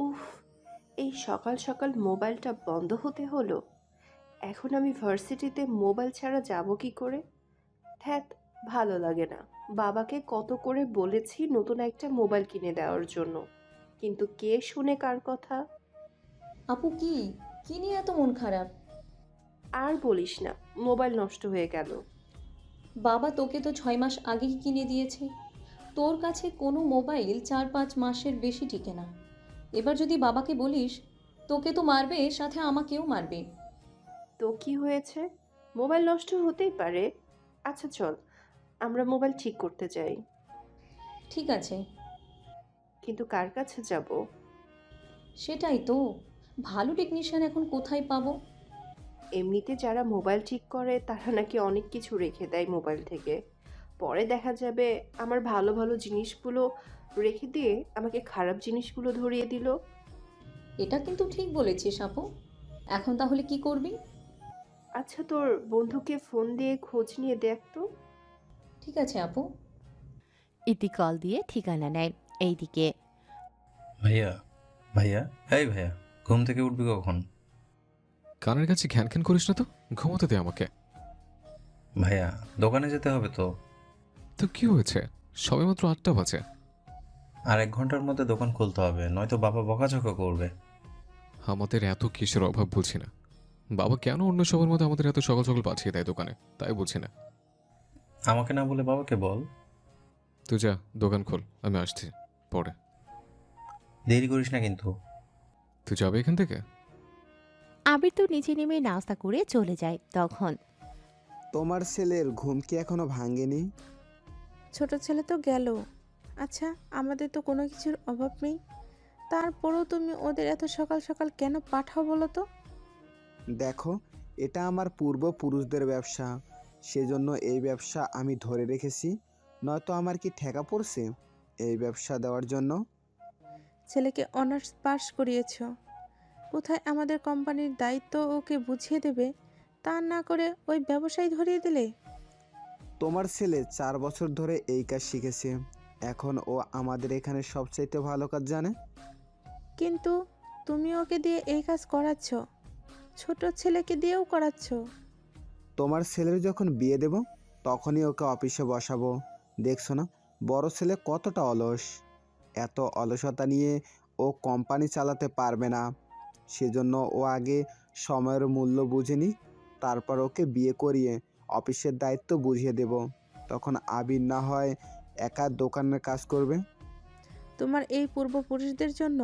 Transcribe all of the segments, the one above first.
উফ, এই সকাল সকাল মোবাইলটা বন্ধ হতে হলো। এখন আমি ভার্সিটিতে মোবাইল ছাড়া যাব কি করে? ধ্যাত, ভালো লাগে না। বাবাকে কত করে বলেছি নতুন একটা মোবাইল কিনে দেওয়ার জন্য, কিন্তু কে শুনে কার কথা। আপু কি কি নিয়ে এত মন খারাপ? আর বলিস না, মোবাইল নষ্ট হয়ে গেল। বাবা তোকে তো 6 মাস আগেই কিনে দিয়েছে। তোর কাছে কোনো মোবাইল 4-5 মাসের বেশি টিকে না। এবার যদি বাবাকে বলিস, তোকে তো মারবে, সাথে আমাকেও মারবে। তো কি হয়েছে? মোবাইল নষ্ট হতেই পারে। আচ্ছা চল, আমরা মোবাইল ঠিক করতে যাই। ঠিক আছে। কিন্তু কার কাছে যাব? সেটাই তো, ভালো টেকনিশিয়ান এখন কোথায় পাবো? এমনিতে যারা মোবাইল ঠিক করে তারা নাকি অনেক কিছু রেখে দেয় মোবাইল থেকে। পরে দেখা যাবে আমার ভালো ভালো জিনিসগুলো রেখে দিয়ে আমাকে খারাপ জিনিসগুলো ধরিয়ে দিল। এটা কিন্তু ঠিক বলেছিস আপু। এখন তাহলে কি করবি? আচ্ছা, তোর বন্ধুকে ফোন দিয়ে খোঁজ নিয়ে দেখ তো। ঠিক আছে আপু। ইতি কল দিয়ে ঠিকানা নেয়। এইদিকে ভাইয়া, ভাইয়া, এই ভাইয়া, ঘুম থেকে উঠবি কখন? কানের কাছে ঘ্যান ঘ্যান করিস না তো, ঘুমোতে দে আমাকে। ভাইয়া, দোকানে যেতে হবে তো। তো কি হয়েছে? সবেমাত্র 8টা বাজে। আর 1 ঘন্টার মধ্যে দোকান খুলতে হবে, নয়তো বাবা বকাঝকা করবে। আমাদের এত কিসের অভাব বুঝি না। বাবা কেন অন্য সবার মধ্যে আমাদের এত সকাল সকাল পাঠিয়ে দেয় দোকানে, তাই বুঝি না। আমাকে না বলে বাবাকে বল। তুই যা, দোকান খোল, আমি আসছি পরে। দেরি করিস না কিন্তু। তুই যাবে এখান থেকে? আবির তো নিচে নেমে নাস্তা করে চলে যায়। তখন তোমার ছেলের ঘুম কি এখনো ভাঙেনি? ছোট ছেলে তো গেল। আচ্ছা, আমাদের তো কোনো কিছুর অভাব নেই, তারপরেও তুমি ওদের এত সকাল সকাল কেন পাঠাও বলো তো? দেখো, এটা আমার পূর্বপুরুষদের ব্যবসা, সেজন্য এই ব্যবসা আমি ধরে রেখেছি। নয়তো আমার কি ঠেকা পড়ছে এই ব্যবসা দেওয়ার জন্য? ছেলেকে অনার্স পাস করিয়েছ, কোথায় আমাদের কোম্পানির দায়িত্ব ওকে বুঝিয়ে দেবে, তা না করে ওই ব্যবসায় ধরিয়ে দিলে। তোমার ছেলে 4 বছর ধরে এই কাজ শিখেছে, এখন ও আমাদের এখানে সবচাইতে ভালো কাজ জানে। কিন্তু তুমি ওকে দিয়ে এই কাজ করাচ্ছ, ছোট ছেলেকে দিয়েও করাচ্ছ। তোমার ছেলের যখন বিয়ে দেব তখনই ওকে অফিসে বসাবো। দেখছো না বড় ছেলে কতটা অলস? এত অলসতা নিয়ে ও কোম্পানি চালাতে পারবে না। সেজন্য ও আগে সময়ের মূল্য বুঝেনি, তারপর ওকে বিয়ে করিয়ে অফিসের দায়িত্ব বুঝিয়ে দেব। তখন আবির না হয় একা দোকানের কাজ করবে। তোমার এই পূর্বপুরুষদের জন্য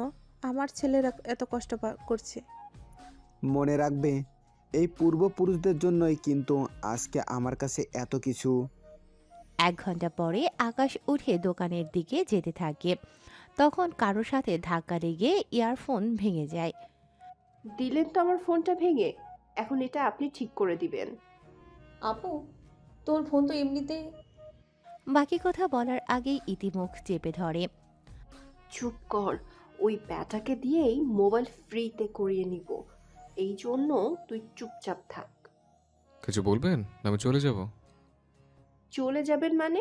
আমার ছেলেরা এত কষ্ট করছে। মনে রাখবে, এই পূর্বপুরুষদের জন্যই কিন্তু আজকে আমার কাছে এত কিছু। 1 ঘন্টা পরে আকাশ উঠে দোকানের দিকে যেতে থাকে। তখন কারোর সাথে ধাক্কা লেগে ইয়ারফোন ভেঙে যায়। দিলেন তো আমার ফোনটা ভেঙে, এখন এটা আপনি ঠিক করে দিবেন। আপু, তোর ফোন তো এমনিতে। বাকি কথা বলার আগেই ইতিমুখ চেপে ধরে। চুপ কর, ওই ব্যাটাকে দিয়েই মোবাইল ফ্রিতে করিয়ে নিব, এই জন্য তুই চুপচাপ থাক। কিছু বলবেন? আমি চলে যাব। চলে যাবেন মানে?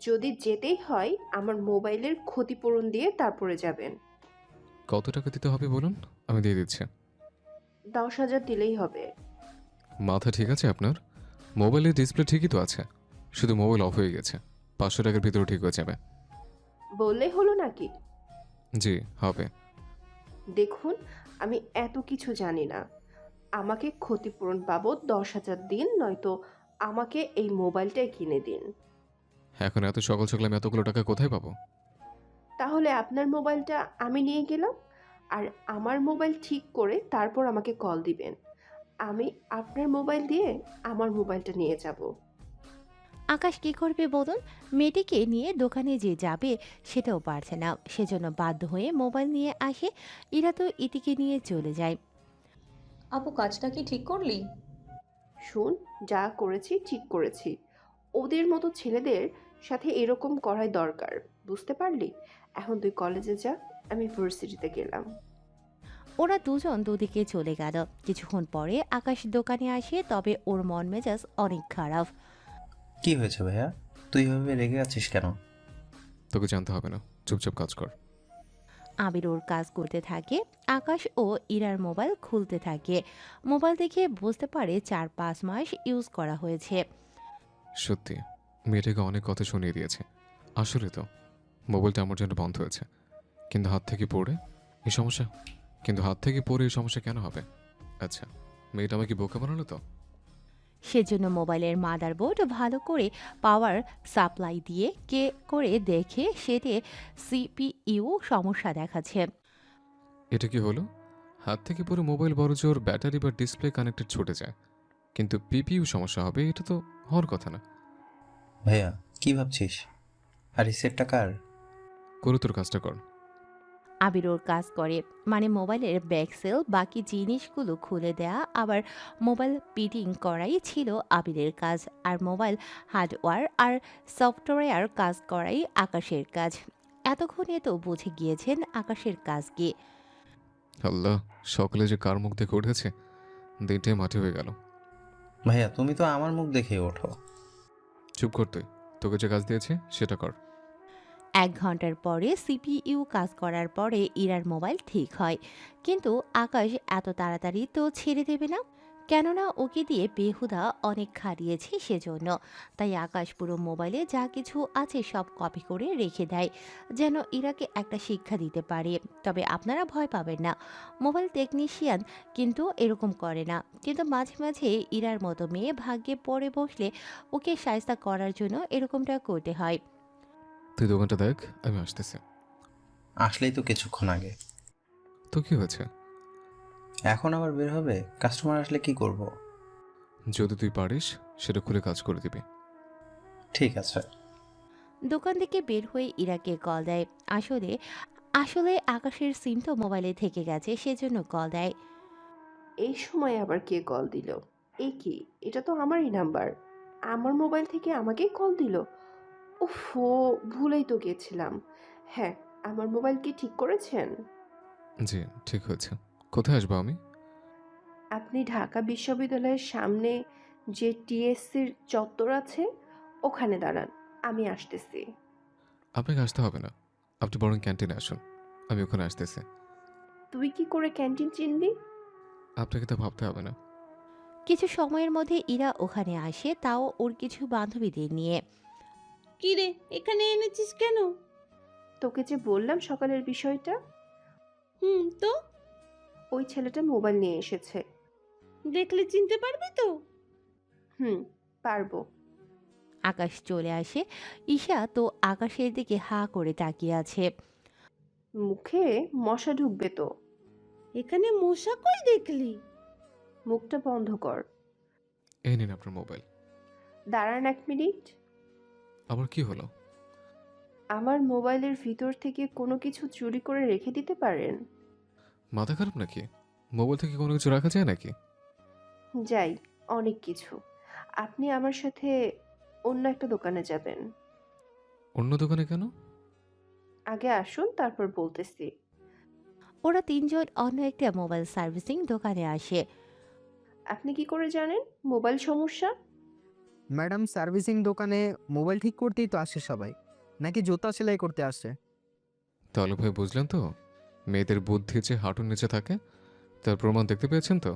যদি যেতেই হয় আমার মোবাইলের ক্ষতিপূরণ দিয়ে তারপরে যাবেন। কত টাকা দিতে হবে বলুন, আমি দিয়ে দিচ্ছি। 10,000 দিলেই হবে। মাথা ঠিক আছে আপনার? মোবাইলের ডিসপ্লে ঠিকই তো আছে, শুধু মোবাইল অফ হয়ে গেছে। 500 টাকার ভিতরে ঠিক হয়ে যাবে। বললেই হলো নাকি? জি, হবে। দেখুন, আমি এত কিছু জানি না। আমাকে ক্ষতিপূরণ বাবদ 10,000 দিন, নয়তো আমাকে এই মোবাইলটাই কিনে দিন। এখন এত সকাল সকাল আমি এতগুলো টাকা কোথায় পাবো? তাহলে আপনার মোবাইলটা আমি নিয়ে গেলাম, আর আমার মোবাইল ঠিক করে তারপর আমাকে কল দিবেন। আমি আপনার মোবাইল দিয়ে আমার মোবাইলটা নিয়ে যাব। আকাশ কি করবে বলুন? মেয়েটিকে নিয়ে দোকানে যে যাবে সেটাও পারছে না, সেজন্য বাধ্য হয়ে মোবাইল নিয়ে আসে। ইরা তো ইতিকে নিয়ে চলে যায়। আপু, কাজটা কি ঠিক করলি? শুন, যা করেছি ঠিক করেছি। ওদের মতো ছেলেদের সাথে এরকম করাই দরকার, বুঝতে পারলি? এখন তুই কলেজে যা, আমি ভার্সিটিতে গেলাম। ওরা দুজন দুদিকে চলে গেল। কিছুক্ষণ পরে আকাশ দোকানে আসে, তবে ওর মন মেজাজ অনেক খারাপ। কি হয়েছে ভাইয়া? তুই এভাবে রেগে আছিস কেন? তোকে জানতে হবে না, চুপচাপ কাজ কর। আবির ওর কাজ করতে থাকে। আকাশ ও ইরার মোবাইল খুলতে থাকে। মোবাইল দেখে বুঝতে পারে 4-5 মাস ইউজ করা হয়েছে। সত্যি, মেয়েটাকে অনেক কথা শুনিয়ে দিয়েছে। আসলে তো মোবাইলটা আমার জন্য বন্ধ হয়েছে, কিন্তু হাত থেকে পড়ে এই সমস্যা কেন হবে? আচ্ছা, মেয়েটা আমাকে বোকা বানালো তো? সেজন্য মোবাইলের মাদারবোর্ড ভালো করে পাওয়ার সাপ্লাই দিয়ে করে দেখে সেটে সিপিইউ সমস্যা দেখাচ্ছে। এটা কি হলো? হাত থেকে পড়ে মোবাইল বড় জোর ব্যাটারি বা ডিসপ্লে কানেক্টেড ছুটে যায়, কিন্তু পিপিইউ সমস্যা হবে এটা তো হওয়ার কথা না। ভাইয়া কি ভাবছিস? আর এই সেটটা কার? করে তোর কাজটা কর। আবির ওর কাজ করে, মানে মোবাইলের ব্যাকসেল বাকি জিনিসগুলো খুলে দেয়া আবার মোবাইল পিটিং করাই ছিল আবিরের কাজ, আর মোবাইল হার্ডওয়্যার আর সফটওয়্যার কাজ করাই আকাশের কাজ। এতক্ষণে তো বুঝে গিয়েছেন আকাশের কাজ কি। আল্লাহ, সকালে যে কার মুখ দেখে উঠেছে, দিনটাই মাটি হয়ে গেল। ভাইয়া তুমি তো আমার মুখ দেখেই ওঠো। চুপ কর তুই, তোকে যে কাজ দিয়েছে সেটা কর। 1 ঘন্টার পরে সিপিইউ কাজ করার পরে ইরার মোবাইল ঠিক হয়, কিন্তু আকাশ এত তাড়াতাড়ি তো ছেড়ে দেবে না, কেননা ওকে দিয়ে বেহুদা অনেক খাটিয়েছি সেজন্য। তাই আকাশ পুরো মোবাইলে যা কিছু আছে সব কপি করে রেখে দেয়, যেন ইরাকে একটা শিক্ষা দিতে পারে। তবে আপনারা ভয় পাবেন না, মোবাইল টেকনিশিয়ান কিন্তু এরকম করে না। কিন্তু মাঝে মাঝে ইরার মতো মেয়ে ভাগ্যে পড়ে বসলে ওকে শায়েস্তা করার জন্য এরকমটা করতে হয়। তুই দোকানটা দেখ, আমি আসতেছি। আসলেই তো কিছুক্ষণ আগে। তো কি হয়েছে? এখন আবার বের হবে? কাস্টমার আসলে কি করব? যদি তুই পারিস সেটা খুলে কাজ করে দিবি। ঠিক আছে। দোকান থেকে বের হয়ে ইরাকে কল দেয়। আসলে আসলে আকাশের সিম তো মোবাইলে থেকে গেছে, সেজন্য কল দেয়। এই সময় আবার কে কল দিল? এই কি, এটা তো আমারই নাম্বার। আমার মোবাইল থেকে আমাকেই কল দিল। উফো, ভুলেই তো গেছিলাম। হ্যাঁ, আমার মোবাইল কি ঠিক করেছেন? জি, ঠিক হয়েছে। কোথায় আসবো আমি? আপনি ঢাকা বিশ্ববিদ্যালয়ের সামনে যে টিএসসির চত্বর আছে, ওখানে দাঁড়ান, আমি আসতেছি। আপনাকে আসতে হবে না, আপনি বরং ক্যান্টিনে আসুন, আমি ওখানে আসতেছি। তুই কি করে ক্যান্টিন চিনলি? আপনাকে তো ভাবতে হবে না। কিছু সময়ের মধ্যে ইরা ওখানে আসে, তাও ওর কিছু বান্ধবীদের নিয়ে। কি রে, এখানে এনেছিস কেন? তোকে যে বললাম সকালের বিষয়টা, তো ওই ছেলেটা মোবাইল নিয়ে এসেছে। দেখলে চিনতে পারবি তো? পারবো। আকাশ চলে আসে। ঈশা তো আকাশের দিকে হা করে তাকিয়ে আছে। মুখে মশা ঢুকবে তো। এখানে মশা কই দেখলি? মুখটা বন্ধ কর। এই নিন আপনার মোবাইল। দাঁড়ান 1 মিনিট। আবার কি হলো? আমার মোবাইলের ভিতর থেকে কোনো কিছু চুরি করে রেখে দিতে পারেন? মাথা খারাপ নাকি? মোবাইল থেকে কোনো কিছু রাখা যায় নাকি? যাই, অনেক কিছু। আপনি আমার সাথে অন্য একটা দোকানে যাবেন। অন্য দোকানে কেন? আগে আসুন, তারপর বলতেছি। ওরা তিনজন অন্য একটা মোবাইল সার্ভিসিং দোকানে আসে। আপনি কি করে জানেন মোবাইল সমস্যা? ম্যাডাম, সার্ভিসিং দোকানে মোবাইল ঠিক করতেই তো আসে সবাই, নাকি জুতা সেলাই করতে আসে? তাহলে ভাই বুঝলেন তো, মেয়েদের বুদ্ধি যে হাঁটুর নিচে থাকে তার প্রমাণ দেখতে পেয়েছেন তো?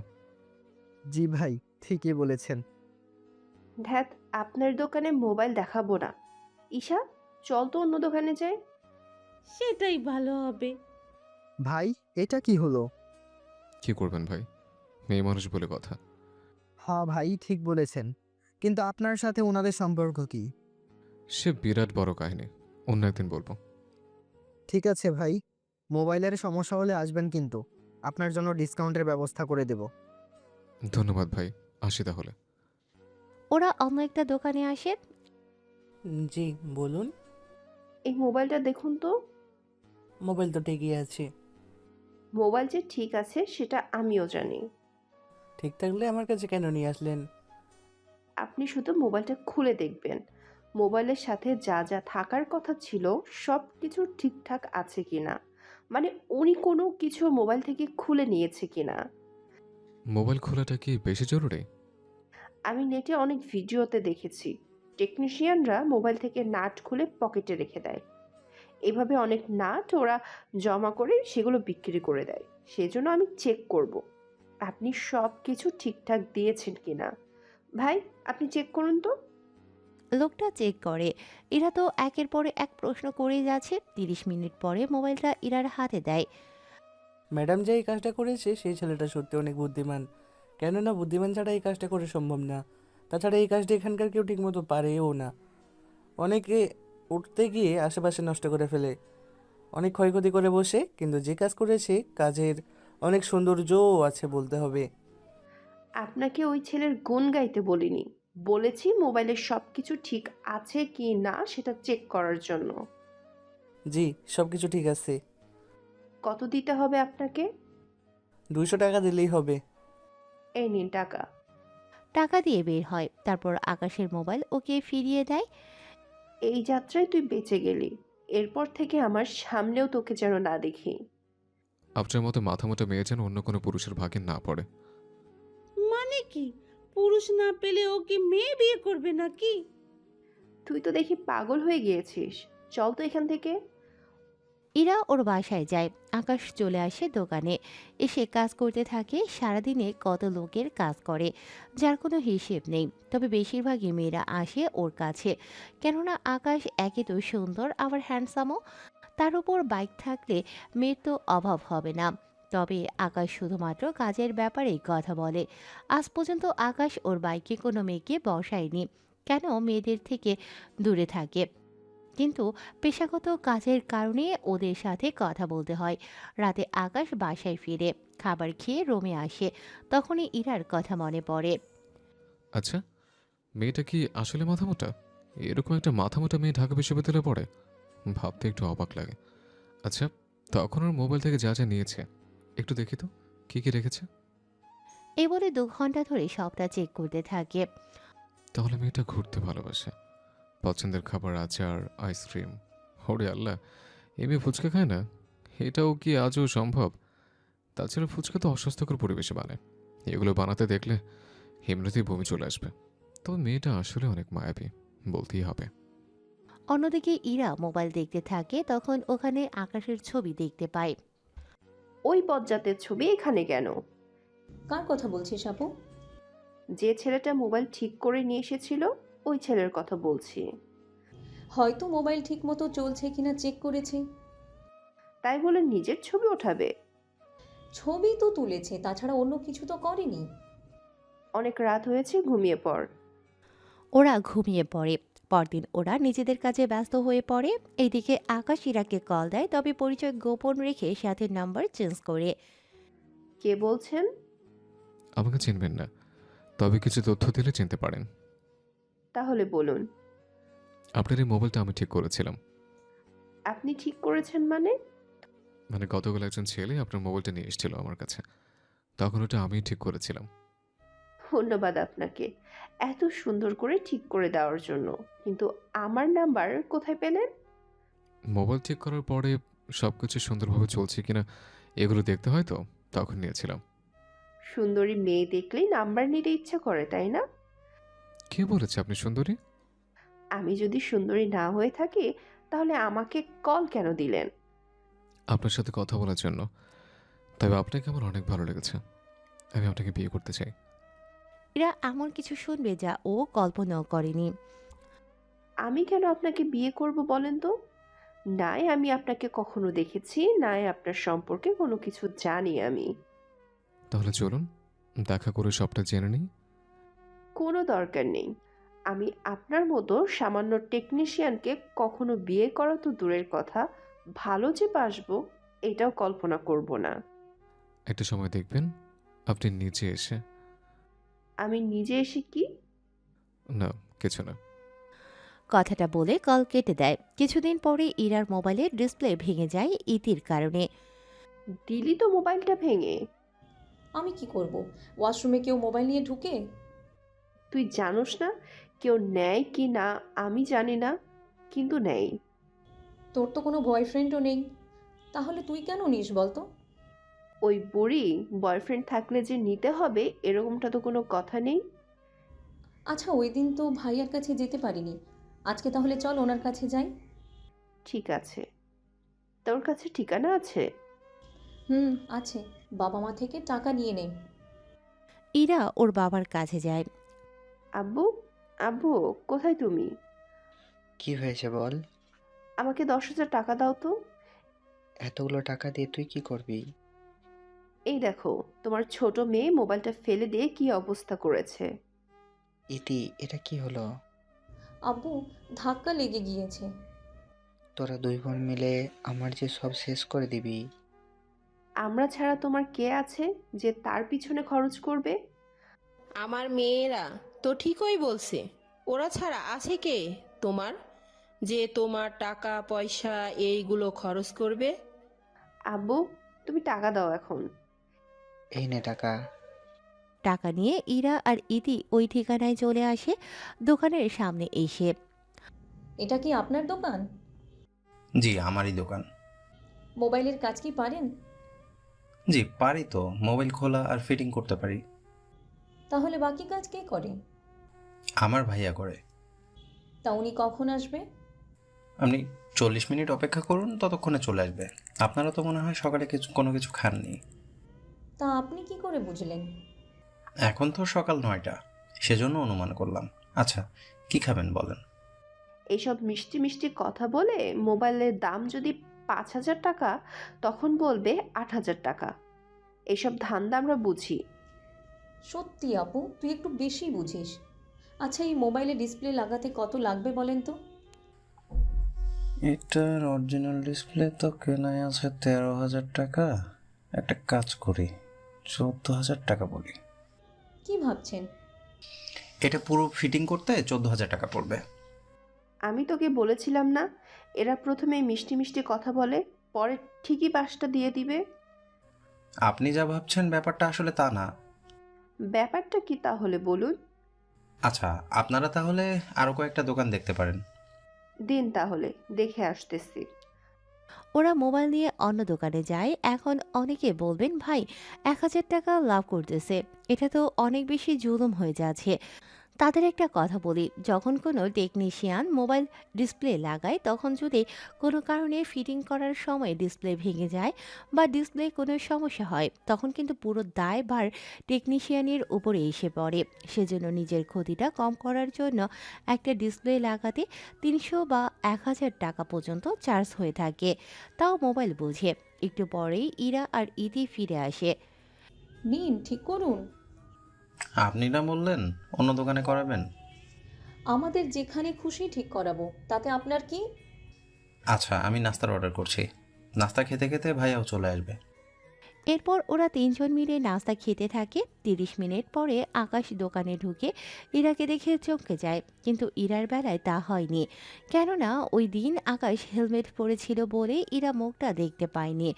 জি ভাই, ঠিকই বলেছেন। ধ্যাত, আপনার দোকানে মোবাইল দেখাবো না। ঈশা, চল তো অন্য দোকানে যাই। সেটাই ভালো হবে। ভাই, এটা কি হলো? কি করবেন ভাই, মেয়ে মানুষ বলে কথা। হ্যাঁ ভাই, ঠিক বলেছেন, কিন্তু আপনার সাথে ওনাদের সম্পর্ক কি? সে বিরাট বড় কাহিনী, অন্য একদিন বলবো। ঠিক আছে ভাই, মোবাইলের সমস্যা হলে আসবেন, কিন্তু আপনার জন্য ডিসকাউন্টের ব্যবস্থা করে দেব। ধন্যবাদ ভাই, আসি তাহলে। ওরা অন্য একটা দোকানে আসে। জি বলুন। এই মোবাইলটা দেখুন তো। মোবাইল তো ঠিকই আছে। মোবাইল যে ঠিক আছে সেটা আমিও জানি। ঠিক থাকলে আমার কাছে কেন নিয়ে আসলেন? আপনি শুধু মোবাইলটা খুলে দেখবেন, মোবাইলের সাথে যা যা থাকার কথা ছিল সব কিছু ঠিকঠাক আছে কিনা, মানে উনি কোনো কিছু মোবাইল থেকে খুলে নিয়েছে কিনা। মোবাইল খোলাটা কি বেশি জরুরি? আমি নেটে অনেক ভিডিওতে দেখেছি টেকনিশিয়ানরা মোবাইল থেকে নাট খুলে পকেটে রেখে দেয়। এভাবে অনেক নাট ওরা জমা করে সেগুলো বিক্রি করে দেয়, সেজন্য আমি চেক করব আপনি সব কিছু ঠিকঠাক দিয়েছেন কিনা। ভাই, আপনি চেক করুন তো। লোকটা চেক করে। ইরা তো একের পরে এক প্রশ্ন করেই যাচ্ছে। 30 মিনিট পরে মোবাইলটা ইরার হাতে দেয়। ম্যাডাম যে এই কাজটা করেছে সেই ছেলেটা সত্যি অনেক বুদ্ধিমান, কেননা বুদ্ধিমান ছাড়া এই কাজটা করা সম্ভব না। তাছাড়া এই কাজটা এখানকার কেউ ঠিকমতো পারেও না। অনেকে উঠতে গিয়ে আশেপাশে নষ্ট করে ফেলে, অনেক ক্ষয়ক্ষতি করে বসে, কিন্তু যে কাজ করেছে কাজের অনেক সৌন্দর্যও আছে বলতে হবে। আপনাকে ওই ছেলের গুণ গাইতে বলিনি, বলেছি মোবাইলের সব কিছু ঠিক আছে কি না সেটা চেক করার জন্য। জি, সব কিছু ঠিক আছে। কত দিতে হবে আপনাকে? 200 টাকা দিলেই হবে। এই নিন টাকা। টাকা দিয়ে বের হয়। তারপর আকাশের মোবাইল ওকে ফিরিয়ে দেয়। এই যাত্রায় তুই বেঁচে গেলি, এরপর থেকে আমার সামনেও তোকে যেন না দেখি। আপনার মতো মাথামোটা মেয়ে যেন অন্য কোনো পুরুষের ভাগে না পড়ে। মানে কি? পুরুষ না পেলে ও কি মেয়ে বিয়ে করবে নাকি? তুই তো দেখি পাগল হয়ে গিয়েছিস, চল তো এখান থেকে। ইরা ওর বাসায় যায়। আকাশ চলে আসে দোকানে। এসে কাজ করতে থাকে। সারাদিনে কত লোকের কাজ করে যার কোনো হিসেব নেই। তবে বেশিরভাগই মেয়েরা আসে ওর কাছে, কেননা আকাশ একে তো সুন্দর আবার হ্যান্ডসামও। তার উপর বাইক থাকলে মেয়ের তো অভাব হবে না। তবে আকাশ শুধুমাত্র কাজের ব্যাপারেই কথা বলে। আজ পর্যন্ত আকাশ ওর বাইকে কোনো মেয়েকে বসায়নি, কেন মেয়েদের থেকে দূরে থাকে। কিন্তু পেশাগত কাজের কারণে ওদের সাথে কথা বলতে হয়। রাতে আকাশ বাসায় ফিরে খাবার খেয়ে রুমে আসে। তখনই ইরার কথা মনে পড়ে। আচ্ছা, মেয়েটা কি আসলে মাথামোটা? এরকম একটা মাথামোটা মেয়ে ঢাকা বিশ্ববিদ্যালয়ে পড়ে? ভাবতে একটু অবাক লাগে। আচ্ছা, তখন ওর মোবাইল থেকে যা যা নিয়েছে একটু দেখি তো কি কি রেখেছে। এই বলে 2 ঘন্টা ধরে সবটা চেক করতে থাকে। তাহলে মেয়েটা ঘুরতে ভালোবাসে, পছন্দের খাবার আচার, আইসক্রিম। ওরে আল্লাহ, এই মেয়ে ফুচকা খায় না? এটাও কি আজও সম্ভব? তাছাড়া ফুচকা তো অস্বাস্থ্যকর পরিবেশে বানায়, এগুলো বানাতে দেখলে এমনিতেই বমি চলে আসবে। তবে মেয়েটা আসলে অনেক মায়াবী বলতেই হবে। অন্যদিকে ইরা মোবাইল দেখতে থাকে। তখন ওখানে আকাশের ছবি দেখতে পায়। ওই বজ্জাতের ছবি এখানে কেন? কার কথা বলছিস আপু? যে ছেলেটা মোবাইল ঠিক করে নিয়ে এসেছিল ওই ছেলের কথা বলছি। হয়তো মোবাইল ঠিক মতো চলছে কিনা চেক করেছে। তাই বলে নিজের ছবি ওঠাবে? ছবি তো তুলেছে, তাছাড়া অন্য কিছু তো করেনি। অনেক রাত হয়েছে, ঘুমিয়ে পড়। ওরা ঘুমিয়ে পড়ে। পরদিন ওরা নিজেদের কাজে ব্যস্ত হয়ে পড়ে। এইদিকে আকাশ ইরাকে কল দেয়, তবে পরিচয় গোপন রেখে সাথে নাম্বার চেঞ্জ করে। কে বলছেন? আমাকে চিনবেন না, তবে কিছু তথ্য দিলে চিনতে পারেন। তাহলে বলুন। আপনার এই মোবাইলটা আমি ঠিক করেছিলাম। আপনি ঠিক করেছেন মানে? মানে গতকাল একজন ছেলে আপনার মোবাইলটা নিয়ে এসেছিল আমার কাছে, তখন ওটা আমি ঠিক করেছিলাম। ধন্যবাদ আপনাকে এত সুন্দর করে ঠিক করে দেওয়ার জন্য, কিন্তু আমার নাম্বার কোথায় পেলেন? মোবাইল ঠিক করার পরে সব কিছু সুন্দরভাবে চলছে কিনা এগুলো দেখতে হয়, তো তখন নিয়েছিলাম। সুন্দরী মেয়ে দেখলেই নাম্বার নিতে ইচ্ছা করে, তাই না? কে বলেছে আপনি সুন্দরী? আমি যদি সুন্দরী না হয়ে থাকি তাহলে আমাকে কল কেন দিলেন? আপনার সাথে কথা বলার জন্য। তবে আপনাকে আমার অনেক ভালো লেগেছে, আমি আপনাকে বিয়ে করতে চাই। ইরা এমন কিছু শুনবে যা ও কল্পনাও করেনি। আমি কেন আপনাকে বিয়ে করব বলেন তো? নাই আমি আপনাকে কখনো দেখেছি, নাই আপনার সম্পর্কে কোনো কিছু জানি আমি। তাহলে চলুন দেখা করে সবটা জেনে নিই। কোনো দরকার নেই। আমি আপনার মতো সামান্য টেকনিশিয়ানকে কখনো বিয়ে করা তো দূরের কথা, ভালো যে বাসবো এটাও কল্পনা করব না। একটা সময় দেখবেন আপনি নিচে এসে। আমি নিজে এসে কি? না, কিছু না। কথাটা বলে কল কেটে দেয়। কিছুদিন পরে ইরার মোবাইলের ডিসপ্লে ভেঙে যায় ইতির কারণে। দিলি তো মোবাইলটা ভেঙে। আমি কি করব? ওয়াশরুমে কেউ মোবাইল নিয়ে ঢুকে? তুই জানোস না কেউ নেয় কি না? আমি জানি না, কিন্তু নেই। তোর তো কোনো বয়ফ্রেন্ডও নেই, তাহলে তুই কেন নিস বলতো? ওই বুড়ি বয়ফ্রেন্ড থাকলে যে নিতে হবে এরকমটা তো কোনো কথা নেই। আচ্ছা, ওই দিন তো ভাইয়ার কাছে যেতে পারিনি, আজকে তাহলে চল ওনার কাছে যাই। ঠিক আছে, তোর কাছে ঠিকানা আছে? হুম, আছে। বাবা মা থেকে টাকা নিয়ে নে। ইরা ওর বাবার কাছে যায়। আব্বু, আব্বু, কোথায় তুমি? কি হয়েছে বল? আমাকে 10,000 টাকা দাও তো। এতগুলো টাকা দিয়ে তুই কি করবি? এই দেখো, তোমার ছোট মেয়ে মোবাইলটা ফেলে দিয়ে কি অবস্থা করেছে। ইতি, এটা কি হলো? আব্বু, ধাক্কা লেগে গিয়েছে। তোরা দুই বোন মিলে আমার যে সব শেষ করে দিবি। আমরা ছাড়া তোমার কে আছে যে তার পিছনে খরচ করবে? আমার মেয়েরা তো ঠিকই বলছে। ওরা ছাড়া আছে কে তোমার, যে তোমার টাকা পয়সা এইগুলো খরচ করবে? আব্বু, তুমি টাকা দাও এখন। এই নে টাকা। টাকা নিয়ে ইরা আর ইতি ওই ঠিকানায় চলে আসে। দোকানের সামনে এসে এটা কি আপনার দোকান? জি, আমারই দোকান। মোবাইলের কাজ কি পারেন? জি, পারি তো। মোবাইল খোলা আর ফিটিং করতে পারি। তাহলে বাকি কাজ কে করে? আমার ভাইয়া করে। তা উনি কখন আসবে? আপনি 40 মিনিট অপেক্ষা করুন, ততক্ষণে চলে আসবে। আপনারা তো মনে হয় সকালে কোনো কিছু খাননি। তা আপনি কি করে বুঝলেন? এখন তো সকাল 9টা, সেজন্য অনুমান করলাম। আচ্ছা, কি খাবেন বলেন? এইসব মিষ্টি মিষ্টি কথা বলে মোবাইলের দাম যদি 5,000 টাকা, তখন বলবে 8,000 টাকা। এইসব ধান্দা আমরা বুঝি। সত্যি আপু, তুই একটু বেশি বুঝিস। আচ্ছা, এই মোবাইলে ডিসপ্লে লাগাতে কত লাগবে বলেন তো? এটার অরিজিনাল ডিসপ্লে তো কেনাই আছে 13,000 টাকা। একটা কাজ করি, 14,000 টাকা বলি। কি ভাবছেন? এটা পুরো ফিটিং করতে 14,000 টাকা পড়বে। আমি তোকে বলেছিলাম না, এরা প্রথমে মিষ্টি মিষ্টি কথা বলে, পরে ঠিকই 5টা দিয়ে দিবে। আপনি যা ভাবছেন ব্যাপারটা আসলে তা না। ব্যাপারটা কি তাহলে বলুন? আচ্ছা, আপনারা তাহলে আরও কয়েকটা দোকান দেখতে পারেন। দিন তাহলে, দেখে আসতেছি। ওরা মোবাইল নিয়ে অন্য দোকানে যায়। এখন অনেকে বলবেন, ভাই 1,000 টাকা লাভ করতেছে, এটা তো অনেক বেশি জুলুম হয়ে যাচ্ছে। তাদের একটা কথা বলি, যখন কোনো টেকনিশিয়ান মোবাইল ডিসপ্লে লাগায়, তখন যদি কোনো কারণে ফিটিং করার সময় ডিসপ্লে ভেঙে যায় বা ডিসপ্লে কোনো সমস্যা হয়, তখন কিন্তু পুরো দায়ভার টেকনিশিয়ানের উপরে এসে পড়ে। সেজন্য নিজের ক্ষতিটা কম করার জন্য একটা ডিসপ্লে লাগাতে 300 বা 1,000 টাকা পর্যন্ত চার্জ হয়ে থাকে, তাও মোবাইল বুঝে। একটু পরেই ইরা আর ইতি ফিরে আসে। নিন, ঠিক করুন। আপনি না বললেন অন্য দোকানে করাবেন? আমাদের যেখানে খুশি ঠিক করাবো, তাতে আপনার কি? আচ্ছা, আমি নাস্তার অর্ডার করছি। নাস্তা খেতে খেতে ভাইয়াও চলে আসবে। এরপর ওরা তিনজন মিলে নাস্তা খেতে থাকে। 30 মিনিট পরে আকাশ দোকানে ঢুকে ইরাকে দেখে চমকে যায়, কিন্তু ইরার বেলায় তা হয়নি। কেননা ওই দিন আকাশ হেলমেট পরেছিল বলে ইরা মুখটা দেখতে পায়নি।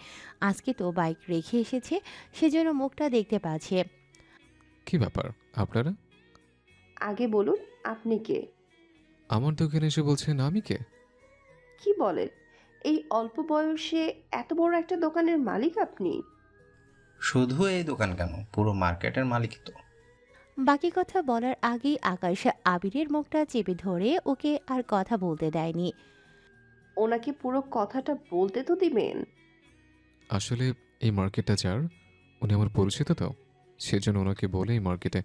আজকে তো বাইক রেখে এসেছে, সেজন্য মুখটা দেখতে পাচ্ছে। কি ব্যাপার আপনারা? আগে বলুন, আপনি কে? আমার দোকানে এসে বলছেন আমি কে? কি বলেন? এই অল্প বয়সে এত বড় একটা দোকানের মালিক আপনি? শুধু এই দোকান কেন, পুরো মার্কেটের মালিক তো। বাকি কথা বলার আগেই আকাশ আবিরের মুখটা চেপে ধরে ওকে আর কথা বলতে দেয়নি। ওনাকে পুরো কথাটা বলতে তো দিবেন। আসলে এই মার্কেটটা যার, উনি আমার পরিচিত তো, সেজন্য ওনাকে বলে এই মার্কেটে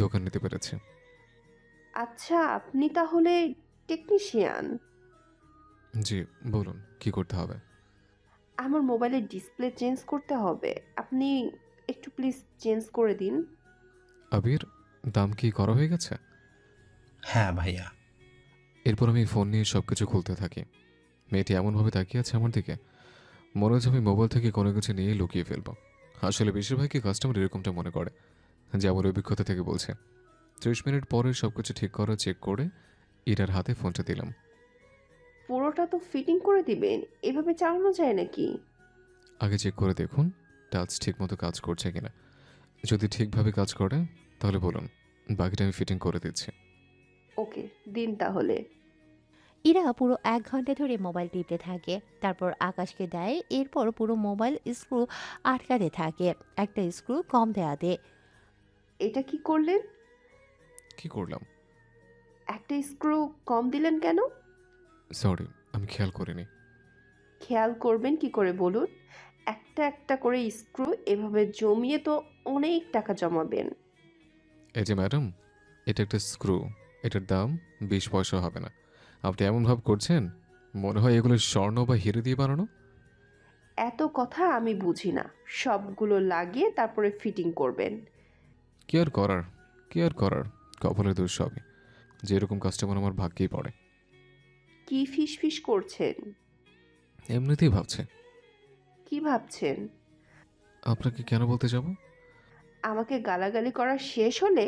দোকান নিতে পেরেছে। আচ্ছা, আপনি তাহলে টেকনিশিয়ান? জি, বলুন কি করতে হবে? আমার মোবাইলের ডিসপ্লে চেঞ্জ করতে হবে, আপনি একটু প্লিজ চেঞ্জ করে দিন। আবির, দাম কি করা হয়ে গেছে? হ্যাঁ ভাইয়া। এরপর আমি ফোন নিয়ে সব কিছু খুলতে থাকি। মেয়েটি এমনভাবে তাকিয়ে আছে আমার দিকে, মনে হচ্ছে আমি মোবাইল থেকে কোনো কিছু নিয়ে লুকিয়ে ফেলবো। আসলে বেশিরভাগই কাস্টমার এরকমটা মনে করে, যে আমার অভিজ্ঞতা থেকে বলছে। 30 মিনিট পরে সব কিছু ঠিক করা চেক করে ইরার হাতে ফোনটা দিলাম। পুরোটা তো ফিটিং করে দিবেন, এভাবে চালানো যায় নাকি? আগে চেক করে দেখুন টাচ ঠিকমতো কাজ করছে কিনা। যদি ঠিকভাবে কাজ করে তাহলে বলুন, বাকিটা আমি ফিটিং করে দিচ্ছি। ওকে, দিন তাহলে। ইরা পুরো 1 ঘন্টা ধরে মোবাইল টিপতে থাকে, তারপর আকাশকে দেয়। এরপর পুরো মোবাইল স্ক্রু আটকাতে থাকে, একটা স্ক্রু কম দেয়াতে। এটা কি করলেন? কি করলাম? একটা স্ক্রু কম দিলেন কেন? সরি, আমি খেয়াল করিনি। খেয়াল করবেন কি করে বলুন? একটা একটা করে স্ক্রু এভাবে জমিয়ে তো অনেক টাকা জমাবেন। এই যে ম্যাডাম, এটা একটা স্ক্রু, এটার দাম 20 পয়সা হবে না। আপনি এমন ভাব করছেন মনে হয় এগুলো স্বর্ণ বা হিরে দিয়ে বানানো। এত কথা আমি বুঝি না, সবগুলো লাগিয়ে তারপরে ফিটিং করবেন। কি আর করার, কি আর করার, কপালের দোষ সবই। যেরকম কাস্টমার আমার ভাগ্যেই পড়ে। কি ফিস ফিস করছেন? এমনিতেই ভাবছে। কি ভাবছেন? আপনাকে কেন বলতে যাব? আমাকে গালাগালি করা শেষ হলে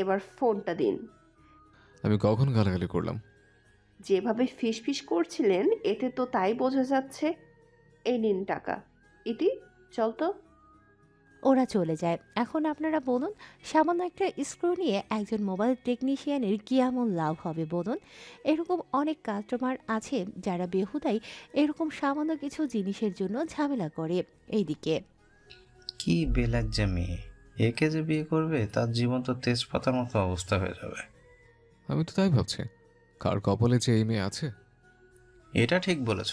এবার ফোনটা দিন। আমি কখন গালাগালি করলাম? যেভাবে ফিস ফিস করছিলেন এতে তো তাই বোঝা যাচ্ছে। এই নিন টাকা। ইতি, চল তো। ওরা চলে যায়। এখন আপনারা বলুন, সামান্য একটা স্ক্রু নিয়ে একজন মোবাইল টেকনিশিয়ানের কী এমন লাভ হবে বলুন? এরকম অনেক কাস্টমার আছে যারা বেহুদাই এরকম সামান্য কিছু জিনিসের জন্য ঝামেলা করে। এইদিকে কি বেলাগ যে মেয়ে, একে যে বিয়ে করবে তার জীবন তো তেজপাতার মতো অবস্থা হয়ে যাবে। আমি তো তাই ভাবছি, কার কপালে যে এই মেয়ে আছে। এটা ঠিক বলেছ,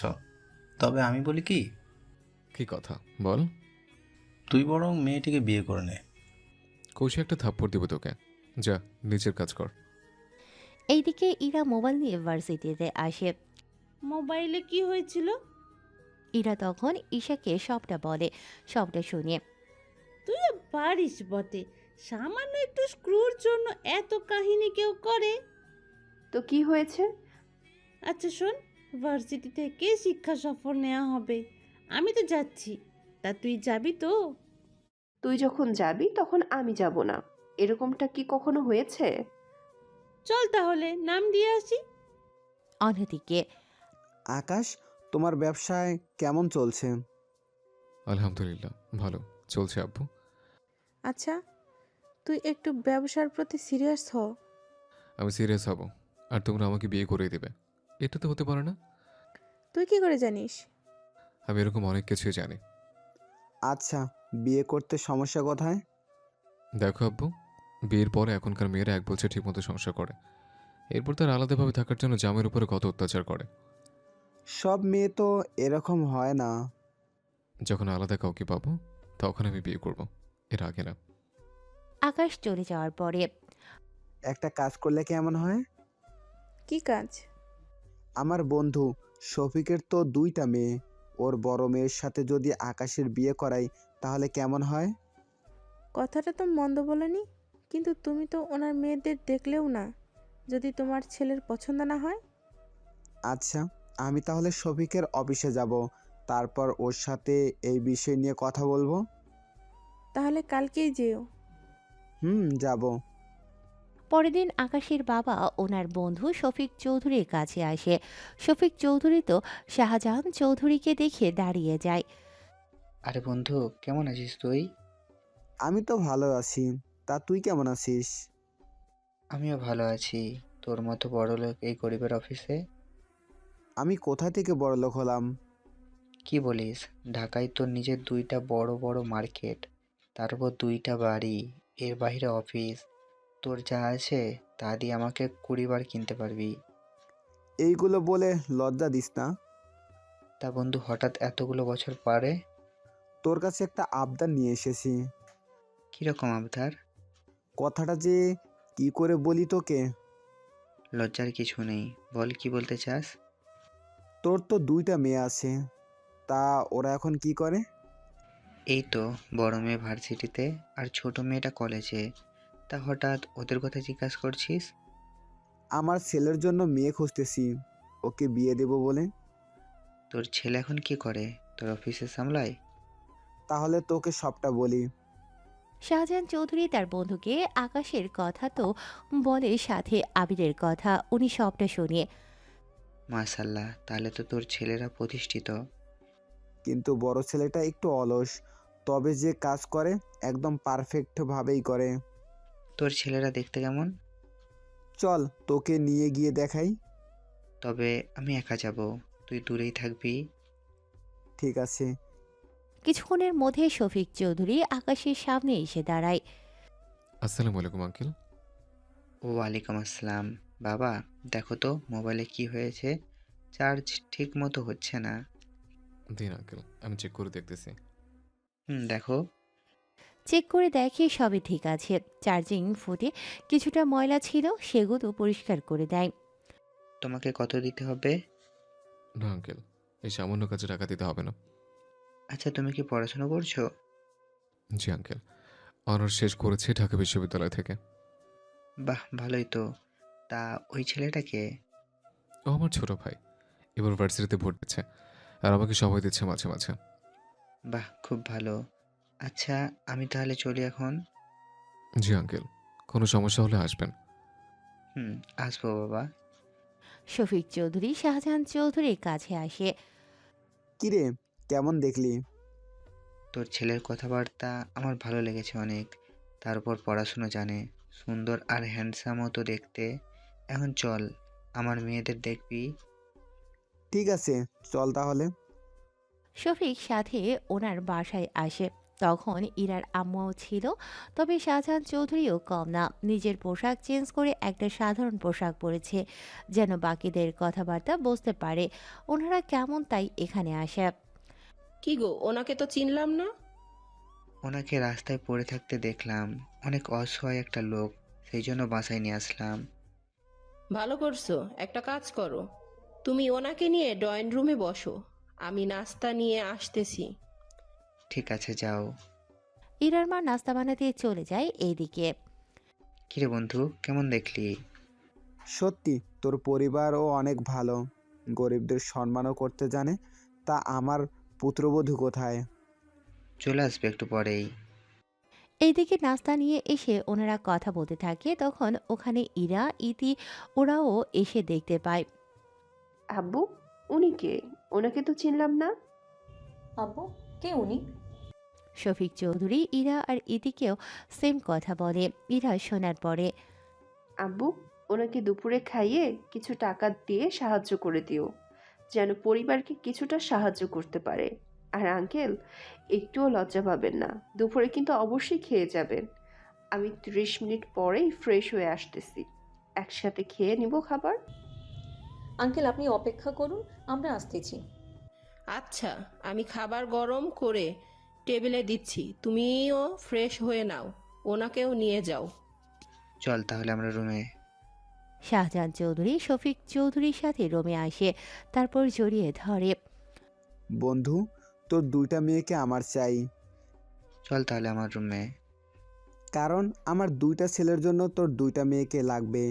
তবে আমি বলি কি, কি কথা বল। তুই বরং মেয়েটিকে বিয়ে করে নে। কৌশি একটা থাপ্পড় দিব তোকে, যা নিজের কাজ কর। এইদিকে ইরা মোবাইল নিয়ে ভার্সিটিতে আসে। মোবাইলে কি হয়েছিল? ইরা তখন ঈশাকে সবটা বলে। সবটা শুনে তুই পারিস বটে, সামান্য একটু স্ক্রুর জন্য এত কাহিনী কেউ করে? তো কি হয়েছে? আচ্ছা শোন, ভার্সিটি থেকে শিক্ষা সফর নেওয়া হবে, আমি তো যাচ্ছি, তা তুই যাবি তো? তুই যখন যাবি তখন আমি যাব না, এরকমটা কি কখনো হয়েছে? চল তাহলে নাম দিয়ে আসি। অন্যদিকে আকাশ, তোমার ব্যবসায় কেমন চলছে? আলহামদুলিল্লাহ ভালো চলছে আব্বু। আচ্ছা, তুই একটু ব্যবসার প্রতি সিরিয়াস হ। আমি সিরিয়াস হব, আর তোমরা আমাকে বিয়ে করে দেবে, এটা তো হতে পারে না। তুই কি করে জানিস? আমি এরকম অনেক কিছুই জানি। আচ্ছা, বিয়ে করতে সমস্যা কোথায়? দেখো আব্বু, বিয়ের পরে এখনকার মেয়েরা 1 বছর ঠিকমতো সংসার করে, এরপর তার আলাদাভাবে থাকার জন্য জামের উপরে কত অত্যাচার করে। সব মেয়ে তো এরকম হয় না। যখন আলাদা কাউকে পাবো তখন আমি বিয়ে করব, এর আগে না। আকাশ চলে যাওয়ার পরে একটা কাজ করলে কেমন হয়? কি কাজ? আমার বন্ধু শফিকের তো 2টা মেয়ে, ওর বড় মেয়ের সাথে যদি আকাশের বিয়ে করাই তাহলে কেমন হয়? কথাটা তো মন্দ বলেনি, কিন্তু তুমি তো ওনার মেয়েদের দেখলেও না, যদি তোমার ছেলের পছন্দ না হয়। আচ্ছা, আমি তাহলে শফিকের অফিসে যাব, তারপর ওর সাথে এই বিষয় নিয়ে কথা বলবো। তাহলে কালকেই যেও। যাব। পরের দিন আকাশের বাবা ওনার বন্ধু শফিক চৌধুরীর কাছে আসে। শফিক চৌধুরী তো শাহজাহান চৌধুরীকে দেখে দাঁড়িয়ে যায়। আরে বন্ধু, কেমন আছিস তুই? আমি তো ভালো আছি, তা তুই কেমন আছিস? আমিও ভালো আছি। তোর মতো বড়লোক এই গরিবের অফিসে? আমি কোথা থেকে বড়লোক হলাম? কি বলিস, ঢাকায় তোর নিজের 2টা বড় বড় মার্কেট, তার উপর 2টা বাড়ি, এর বাইরে অফিস। তোর যা আছে তা দিয়ে আমাকে 20 বার কিনতে পারবি। এইগুলো বলে লজ্জা দিস না। তা বন্ধু, হঠাৎ এতগুলো বছর পরে? তোর কাছে একটা আবদার নিয়ে এসেছি। কিরকম আবদার? কথাটা যে কি করে বলি তোকে। লজ্জার কিছু নেই, বল কি বলতে চাস। তোর তো 2টা মেয়ে আছে, তা ওরা এখন কি করে? এই তো, বড় মেয়ে ভার্সিটিতে আর ছোট মেয়েটা কলেজে। তা হঠাৎ ওদের কথা জিজ্ঞাসা করছিস? আমার ছেলের জন্য মেয়ে খুঁজতেছি, ওকে বিয়ে দেব বলে। তোর ছেলে এখন কি করে? তোর অফিসে সামলায়? তাহলে তোকে সবটা বলি। শাহজাহান চৌধুরী তার বন্ধুকে আকাশের কথা তো বলে, সাথে আবিরের কথা। উনি সবটা শুনিয়ে মাশাল্লাহ, তাহলে তো তোর ছেলেরা প্রতিষ্ঠিত। কিন্তু বড় ছেলেটা একটু অলস, তবে যে কাজ করে একদম পারফেক্ট ভাবেই করে। তোর ছেলেরা দেখতে কেমন? চল তোকে নিয়ে গিয়ে দেখাই। তবে আমি একা যাব, তুই দূরেই থাকবি। ঠিক আছে। কিছুক্ষণের মধ্যে শফিক চৌধুরী আকাশের সামনে এসে দাঁড়ায়। আসসালামু আলাইকুম আঙ্কেল। ওয়ালাইকুম আসসালাম। বাবা, দেখো তো মোবাইলে কি হয়েছে, চার্জ ঠিক মতো হচ্ছে না। দিন আঙ্কেল, আমি চেক করে দেখতেছি। দেখো। চেক করে দেখে সবই ঠিক আছে। চার্জিং ফুটে কিছুটা ময়লা ছিল, সেগুলো পরিষ্কার করে দেয়। তোমাকে কত দিতে হবে? না আঙ্কেল, এই সামান্য কাজে টাকা দিতে হবে না। আচ্ছা, তুমি কি পড়াশোনা করছো? জি আঙ্কেল, অনার্স শেষ করেছি ঢাকা বিশ্ববিদ্যালয় থেকে। বাহ, ভালোই তো। তা ওই ছেলেটাকে? ও আমার ছোট ভাই, এবার ভার্সিটিতে ভোট দিচ্ছে আর আমাকে সময় দিচ্ছে মাঝে মাঝে। বাহ, খুব ভালো। আচ্ছা, আমি তাহলে চলি এখন। জি আঙ্কেল, কোনো সমস্যা হলে আসবেন। আসবো বাবা। শফিক চৌধুরী শাহজাহান চৌধুরীর কাছে আসে। কিরে, কেমন দেখলি? তোর ছেলের কথাবার্তা আমার ভালো লেগেছে অনেক। তার উপর পড়াশুনো জানে, সুন্দর আর হ্যান্ডসামও তো দেখতে। এখন চল, আমার মেয়েদের দেখবি। ঠিক আছে, চল তাহলে। শফিক সাথে ওনার বাসায় আসে। তখন ইরার আম্মাও ছিল, তবে শাহজাহান চৌধুরীও কম না। নিজের পোশাক চেঞ্জ করে একটা সাধারণ পোশাক পরেছে, যেন বাকিদের কথাবার্তা বুঝতে পারে ওনারা কেমন, তাই এখানে আসে। কি গো, ওনাকে তো চিনলাম না। ওনাকে রাস্তায় পড়ে থাকতে দেখলাম, অনেক অসহায় একটা লোক, সেই জন্য বাসায় নিয়ে আসলাম। ভালো করছো, একটা কাজ করো, তুমি ওনাকে নিয়ে ড্রয়িং রুমে বসো, আমি নাস্তা নিয়ে আসতেছি। ঠিক আছে, যাও। ইরার মা নাস্তা বানাতে চলে যায় এইদিকে। কিরে বন্ধু, কেমন দেখলি? সত্যি তোর পরিবারও অনেক ভালো, গরিবদের সম্মানও করতে জানে। তা আমার পুত্রবধূ কোথায়? চলে আসবে একটু পরেই। এইদিকে নাস্তা নিয়ে এসে ওনারা কথা বলতে থাকে, তখন ওখানে ইরা, ইতি ওরাও এসে দেখতে পায়। আব্বু, উনি কে? ওনাকে তো চিনলাম না। আব্বু, কে উনি? শফিক চৌধুরী ইরা আর ইতিকেও সেম কথা বলে। ইরা শোনার পরে, আব্বু, ওনাকে দুপুরে খাইয়ে কিছু টাকা দিয়ে সাহায্য করে দিও, যেন পরিবারকে কিছুটা সাহায্য করতে পারে। আর আঙ্কেল, একটুও লজ্জা পাবেন না, দুপুরে কিন্তু অবশ্যই খেয়ে যাবেন। আমি 30 মিনিট পরেই ফ্রেশ হয়ে আসতেছি, একসাথে খেয়ে নিব খাবার। আঙ্কেল, আপনি অপেক্ষা করুন, আমরা আসতেছি। আচ্ছা, আমি খাবার গরম করে টেবিলে দিচ্ছি, তুমিও ফ্রেশ হয়ে নাও, ওনাকেও নিয়ে যাও। চল তাহলে আমরা রুমে। শাহজাহান চৌধুরী শফিক চৌধুরীর সাথে রুমে আসে, তারপর জড়িয়ে ধরে। বন্ধু, তোর দুইটা মেয়েকে আমার চাই। চল তাহলে আমার রুমে। কারণ আমার দুইটা ছেলের জন্য তোর দুইটা মেয়েকে লাগবে।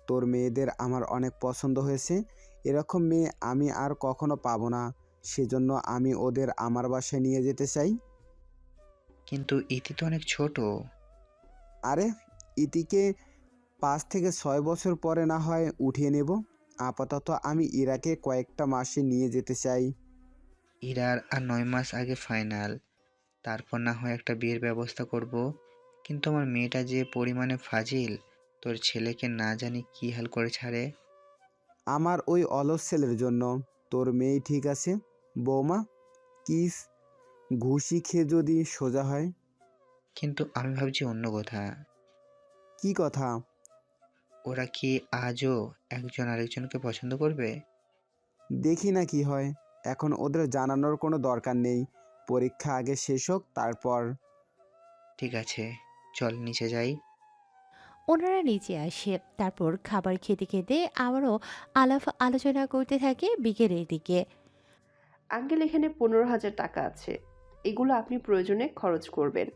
তোর মেয়েদের আমার অনেক পছন্দ হয়েছে। এরকম মেয়ে আমি আর কখনো পাবো না। সেজন্য আমি ওদের আমার বাসায় নিয়ে যেতে চাই। কিন্তু ইতি তো অনেক ছোট। আরে, ইতিকে 5 থেকে 6 বছর পরে না হয় উঠিয়ে নেব। আপাতত আমি ইরাকে কয়েকটা মাসে নিয়ে যেতে চাই। ইরার আর 9 মাস আগে ফাইনাল, তারপর না হয় একটা বিয়ের ব্যবস্থা করব। কিন্তু আমার মেয়েটা যে পরিমাণে ফাজিল, তোর ছেলেকে না জানি কি হাল করে ছাড়ে। আমার ওই অলস ছেলের জন্য তোর মেয়ে ঠিক আছে। বৌমা, কিস ঘুষি খেয়ে যদি সোজা হয়। কিন্তু আমি ভাবছি অন্য কথা। কি কথা? ওরা কি আজও একজন আরেকজনকে পছন্দ করবে? দেখি না কি হয়। এখন ওদের জানানোর কোনো দরকার নেই। পরীক্ষা আগে শেষ হোক, তারপর। ঠিক আছে, চল নিচে যাই। ওনারা নিচে আসে, তারপর খাবার খেতে খেতে আবারও আলাপ আলোচনা করতে থাকে বিকেলের দিকে। আঙ্কেল, এখানে 15,000 টাকা আছে, এগুলো আপনি প্রয়োজনে খরচ করবেন,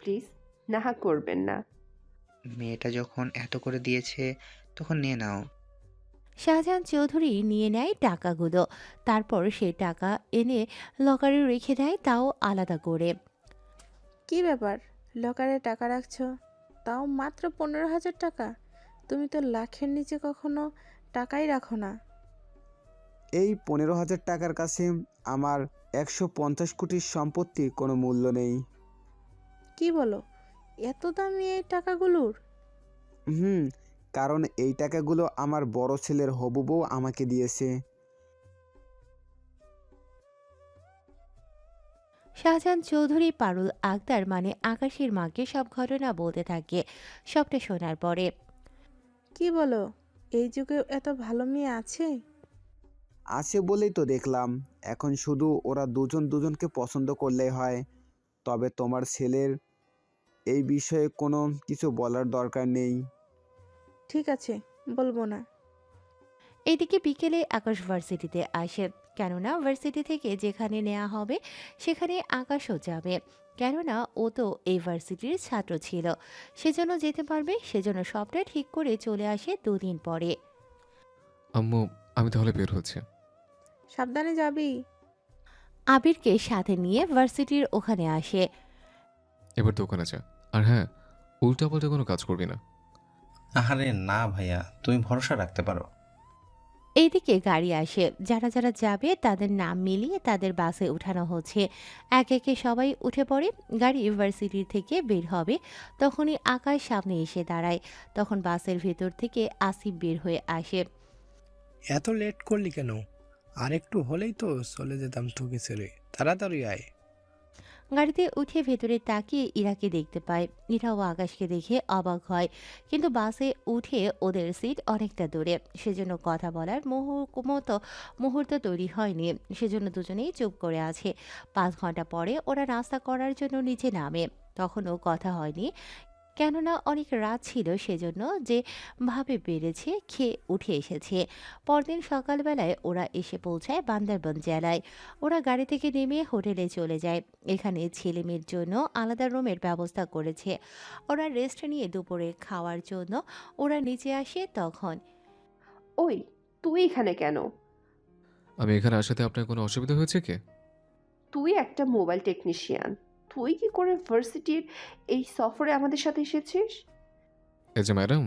প্লিজ না করবেন না। মেয়েটা যখন এত করে দিয়েছে, তখন নিয়ে নাও। শাহজাহান চৌধুরী নিয়ে নেয় টাকাগুলো, তারপর সে টাকা এনে লকারে রেখে দেয়, তাও আলাদা করে। কি ব্যাপার, লকারে টাকা রাখছো? তাও মাত্র 15,000 টাকা? তুমি তো লাখের নিচে কখনো টাকাই রাখো না। এই 15,000 টাকার কাছে আমার 150 কোটির সম্পত্তির কোনো মূল্য নেই। কি বলো, এত দামি এই টাকাগুলোর? হুম, কারণ এই টাকাগুলো আমার বড় ছেলের হবু বউ আমাকে দিয়েছে। শাহজাহান চৌধুরী পারুল আক্তার মানে আকাশের মাকে সব ঘটনা বলতে থাকে। সবটা শোনার পরে, কি বলো, এই যুগে এত ভালো মেয়ে আছে? আছে বলেই তো দেখলাম। এখন শুধু ওরা দুজন দুজনকে পছন্দ করলেই হয়। তবে তোমার ছেলের এই বিষয়ে কোনো কিছু বলার দরকার নেই। ঠিক আছে, বলবো না। এদিকে বিকেলে আকাশ ভার্সিটিতে আসে, কেননা ভার্সিটি থেকে যেখানে নেওয়া হবে সেখানে আকাশও যাবে। কেননা ও তো এই ভার্সিটির ছাত্র ছিল, সেজন্য যেতে পারবে, সেজন্য সবটা ঠিক করে চলে আসে 2 দিন পরে। আম্মু, আমি তাহলে বের হচ্ছে। সাবধানে যাবি। আবিরকে সাথে নিয়ে ভার্সিটির ওখানে আসে। এবার দোকানে যা। আর হ্যাঁ, উল্টাপাল্টা কোনো কাজ করবি না। আরে না ভাইয়া, তুমি ভরসা রাখতে পারো। এইদিকে গাড়ি আসে, যারা যারা যাবে তাদের নাম মিলিয়ে তাদের বাসে উঠানো হচ্ছে। এক একে সবাই উঠে পড়ে। গাড়ি ইউনিভার্সিটি থেকে বের হবে, তখনই আকাশ সামনে এসে দাঁড়ায়। তখন বাসের ভেতর থেকে আসিফ বের হয়ে আসে। এত লেট করলি কেন? আর একটু হলেই তো চলে যেতাম তোকে ছেড়ে। তাড়াতাড়ি আয়। গাড়িতে উঠে ভেতরে তাকিয়ে ইরাকে দেখতে পায়। ইরাও আকাশকে দেখে অবাক হয়, কিন্তু বাসে উঠে ওদের সিট অনেকটা দূরে, সেজন্য কথা বলার মুহূর্ত তৈরি হয়নি। সেজন্য দুজনেই চুপ করে আছে। 5 ঘন্টা পরে ওরা নাস্তা করার জন্য নিচে নামে। তখনও কথা হয়নি, কেননা অনেক রাত ছিল, সেজন্য যে ভাবে বেড়েছে খেয়ে উঠে এসেছে। পরদিন সকালবেলায় ওরা এসে পৌঁছায় বান্দরবন জেলায়। ওরা গাড়ি থেকে নেমে হোটেলে চলে যায়। এখানে ছেলে মেয়ের জন্য আলাদা রুমের ব্যবস্থা করেছে। ওরা রেস্ট নিয়ে দুপুরে খাওয়ার জন্য ওরা নিচে আসে। তখন ওই, তুই এখানে কেন? আমি এখানে আসাতে আপনার কোনো অসুবিধা হয়েছে কি? তুই একটা মোবাইল টেকনিশিয়ান, তুই কি করে ভার্সিটির এই সফরে আমাদের সাথে এসেছিস? এই যে ম্যাডাম,